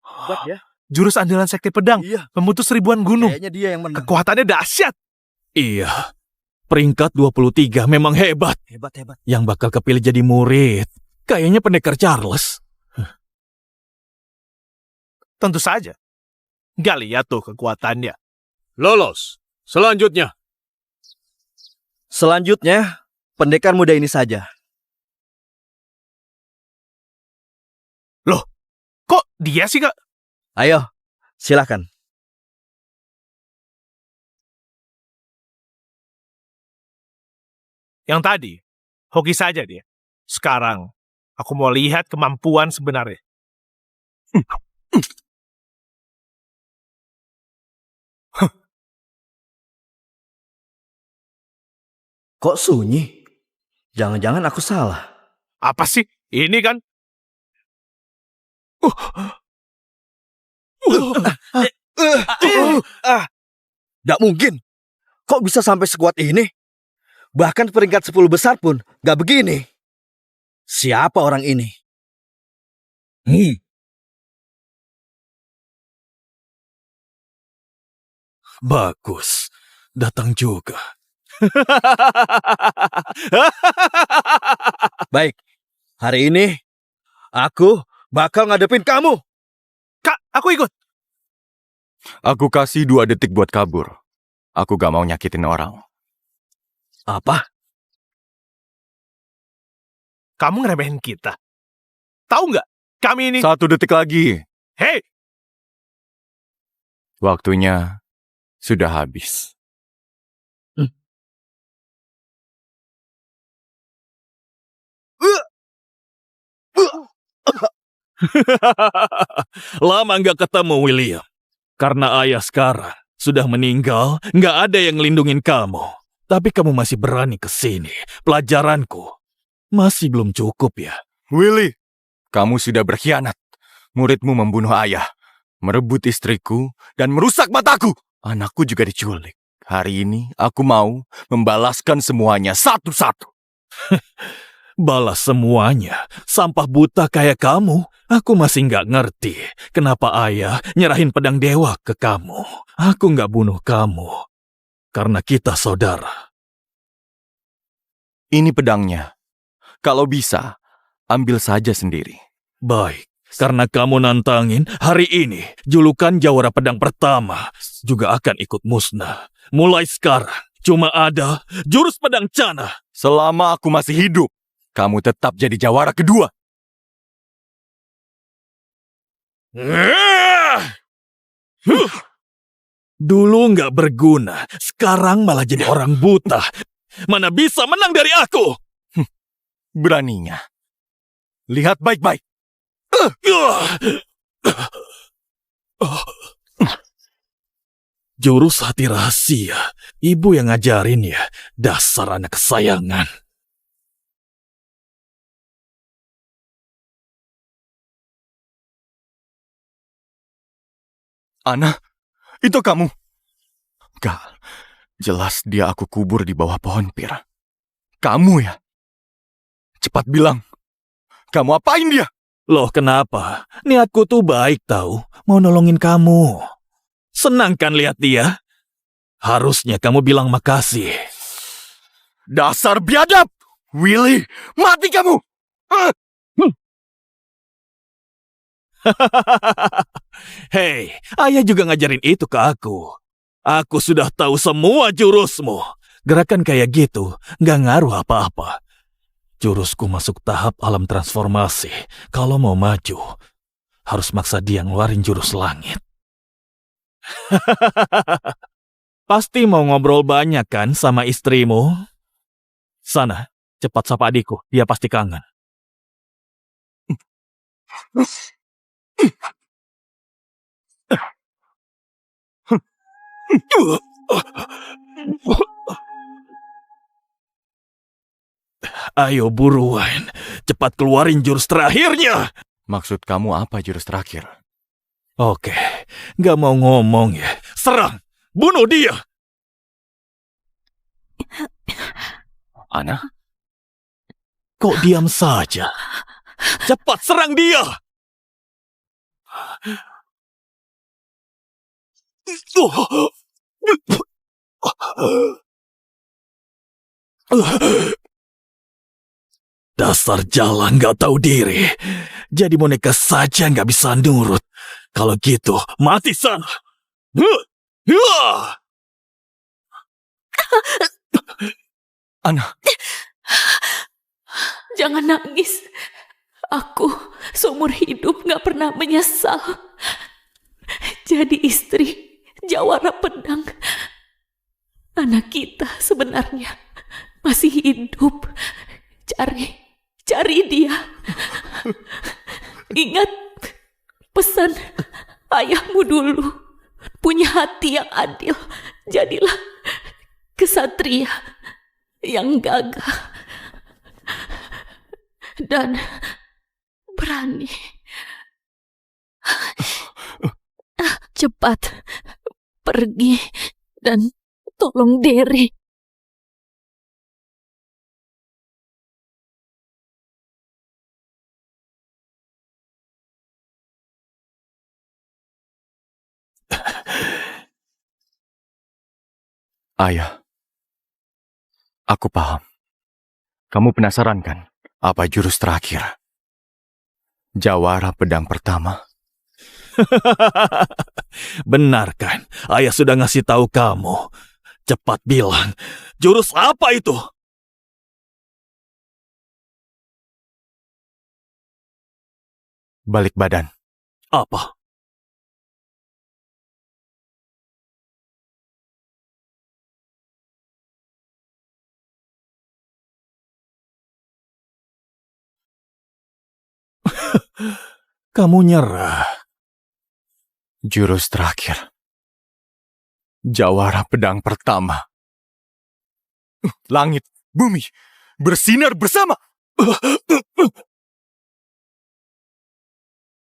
Hebat ya. Jurus andalan sekte pedang. Iya. Memutus ribuan gunung. Kayaknya dia yang menang. Kekuatannya dahsyat. Iya. Peringkat 23 memang hebat. Hebat. Yang bakal kepilih jadi murid. Kayaknya pendekar Charles. Tentu saja. Nggak lihat tuh kekuatannya. Lolos. Selanjutnya. Selanjutnya, pendekar muda ini saja. Kok dia sih, Kak? Ayo, silakan. Yang tadi, hoki saja dia. Sekarang, aku mau lihat kemampuan sebenarnya. Kok sunyi? Jangan-jangan aku salah. Apa sih? Ini kan? Gak mungkin. Kok bisa sampai sekuat ini? Bahkan peringkat 10 besar pun gak begini. Siapa orang ini? Bagus. Datang juga. Baik, hari ini aku bakal ngadepin kamu. Kak, aku ikut. Aku kasih 2 detik buat kabur. Aku gak mau nyakitin orang. Apa? Kamu ngeremehin kita. Tahu nggak? Kami ini... 1 detik lagi. Hei! Waktunya sudah habis. Lama nggak ketemu, William. Karena ayah sekarang sudah meninggal, nggak ada yang ngelindungin kamu. Tapi kamu masih berani ke sini. Pelajaranku masih belum cukup ya. Willy, kamu sudah berkhianat. Muridmu membunuh ayah, merebut istriku, dan merusak mataku. Anakku juga diculik. Hari ini aku mau membalaskan semuanya satu-satu. Balas semuanya. Sampah buta kayak kamu. Aku masih nggak ngerti kenapa ayah nyerahin pedang dewa ke kamu. Aku nggak bunuh kamu. Karena kita saudara. Ini pedangnya. Kalau bisa, ambil saja sendiri. Baik. Karena kamu nantangin, hari ini julukan Jawara Pedang Pertama juga akan ikut musnah. Mulai sekarang, cuma ada jurus pedang Cana. Selama aku masih hidup, kamu tetap jadi jawara kedua. Dulu nggak berguna, sekarang malah jadi orang buta. Mana bisa menang dari aku? Beraninya. Lihat baik-baik. Jurus hati rahasia. Ibu yang ngajarin ya. Dasar anak kesayangan. Ana, itu kamu. Gak, jelas dia aku kubur di bawah pohon pir. Kamu ya? Cepat bilang, kamu apain dia? Loh kenapa? Niatku tuh baik tahu, mau nolongin kamu. Senang kan lihat dia? Harusnya kamu bilang makasih. Dasar biadab! Willy, mati kamu! Hei, ayah juga ngajarin itu ke aku. Aku sudah tahu semua jurusmu. Gerakan kayak gitu nggak ngaruh apa-apa. Jurusku masuk tahap alam transformasi. Kalau mau maju, harus maksa dia ngeluarin jurus langit. Pasti mau ngobrol banyak kan sama istrimu? Sana, cepat sapa adikku. Dia pasti kangen. Ayo buruan, cepat keluarin jurus terakhirnya. Maksud kamu apa jurus terakhir? Oke, gak mau ngomong ya. Serang, bunuh dia. Ana? Kok diam saja? Cepat serang dia. Dasar jalan gak tahu diri. Jadi boneka saja gak bisa nurut. Kalau gitu, mati sana. Ana. Jangan nangis. Aku seumur hidup gak pernah menyesal. Jadi istri Jawara Pedang. Anak kita sebenarnya masih hidup. Cari dia. Ingat pesan ayahmu dulu. Punya hati yang adil. Jadilah kesatria yang gagah dan berani. Cepat pergi dan tolong Derry. Ayah, aku paham. Kamu penasaran kan apa jurus terakhir? Jawara Pedang Pertama. Benar kan? Ayah sudah ngasih tahu kamu. Cepat bilang, jurus apa itu? Balik badan. Apa? Kamu nyerah. Jurus terakhir. Jawara Pedang Pertama. Langit, bumi, bersinar bersama.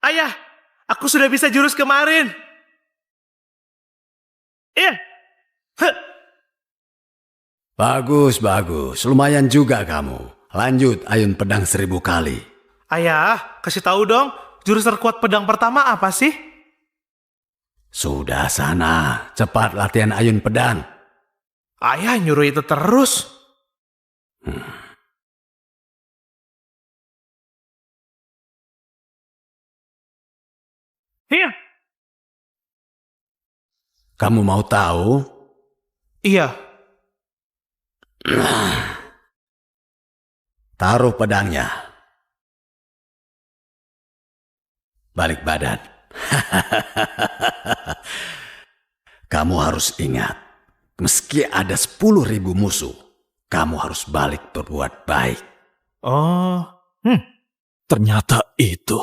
Ayah, aku sudah bisa jurus kemarin. Iya. Bagus, bagus. Lumayan juga kamu. Lanjut ayun pedang 1000 kali. Ayah, kasih tahu dong, jurus terkuat pedang pertama apa sih? Sudah sana, cepat latihan ayun pedang. Ayah nyuruh itu terus. Iya. Kamu mau tahu? Iya. Taruh pedangnya. Balik badan. Kamu harus ingat, meski ada 10.000 musuh, kamu harus balik berbuat baik. Oh. Ternyata itu.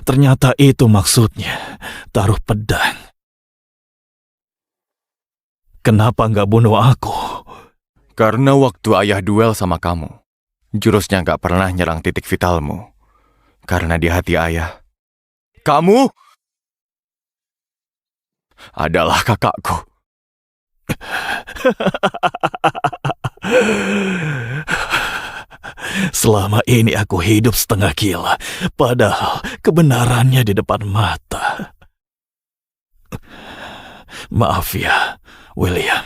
Ternyata itu maksudnya, taruh pedang. Kenapa nggak bunuh aku? Karena waktu ayah duel sama kamu, jurusnya nggak pernah nyerang titik vitalmu. Karena di hati ayah, kamu adalah kakakku. Selama ini aku hidup setengah gila, padahal kebenarannya di depan mata. Maaf ya, William,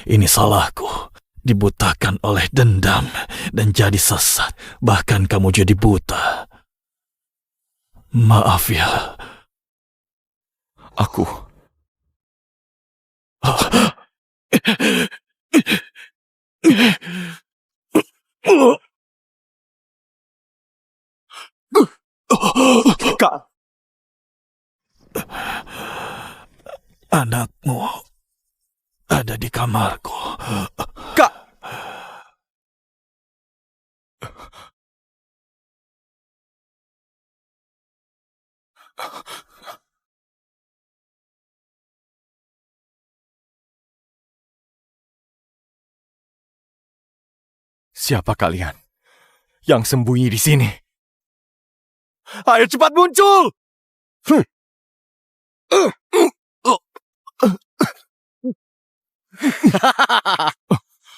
ini salahku. Dibutakan oleh dendam dan jadi sesat, bahkan kamu jadi buta. Maaf ya. Aku Kak, anakmu ada di kamarku. Kak. Siapa kalian yang sembunyi di sini? Ayo cepat muncul!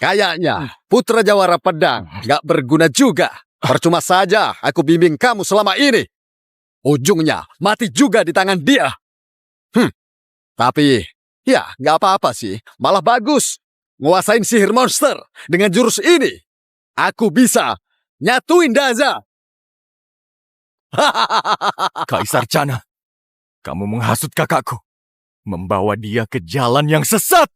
Kayaknya putra jawara pedang gak berguna juga. Percuma saja aku bimbing kamu selama ini. Ujungnya mati juga di tangan dia. Tapi ya gak apa-apa sih. Malah bagus. Nguasain sihir monster dengan jurus ini. Aku bisa nyatuin Daza. Kaisar Chana, kamu menghasut kakakku. Membawa dia ke jalan yang sesat.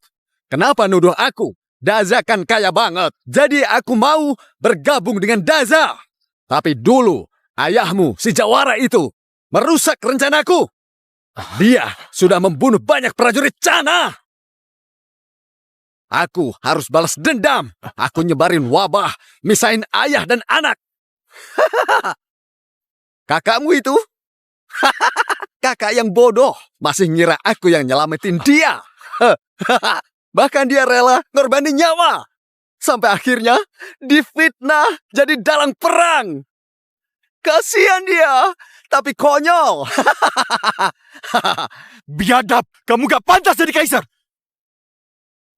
Kenapa nuduh aku? Daza kan kaya banget. Jadi aku mau bergabung dengan Daza. Tapi dulu ayahmu si Jawara itu merusak rencanaku. Dia sudah membunuh banyak prajurit Chana. Aku harus balas dendam. Aku nyebarin wabah, misahin ayah dan anak. Kakakmu itu? Kakak yang bodoh. Masih ngira aku yang nyelamatin dia. Bahkan dia rela ngorbanin nyawa. Sampai akhirnya difitnah jadi dalang perang. Kasihan dia, tapi konyol. Biadab, kamu gak pantas jadi kaisar.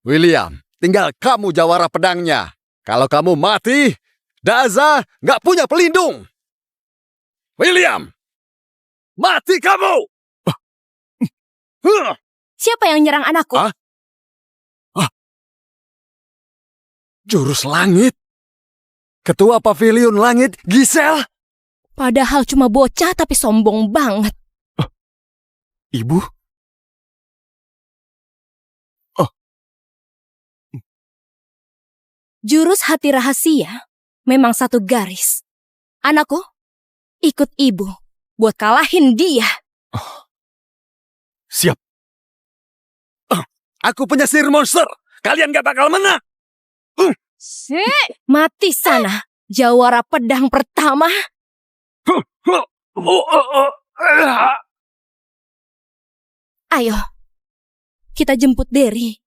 William, tinggal kamu jawara pedangnya. Kalau kamu mati, Daza gak punya pelindung. William, mati kamu! Siapa yang nyerang anakku? Jurus langit? Ketua Pavilion Langit, Giselle? Padahal cuma bocah tapi sombong banget. Ibu? Jurus hati rahasia memang satu garis. Anakku, ikut ibu buat kalahin dia. Siap. Aku punya sihir monster. Kalian gak bakal menang. Mati sana, jawara pedang pertama. Ayo, kita jemput Derry.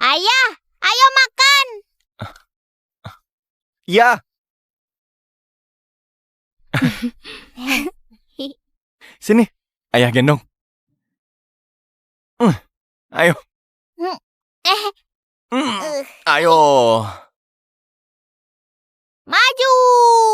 Ayah, ayo makan. Ya. Sini, ayah gendong. Ayo. Ayo. Maju!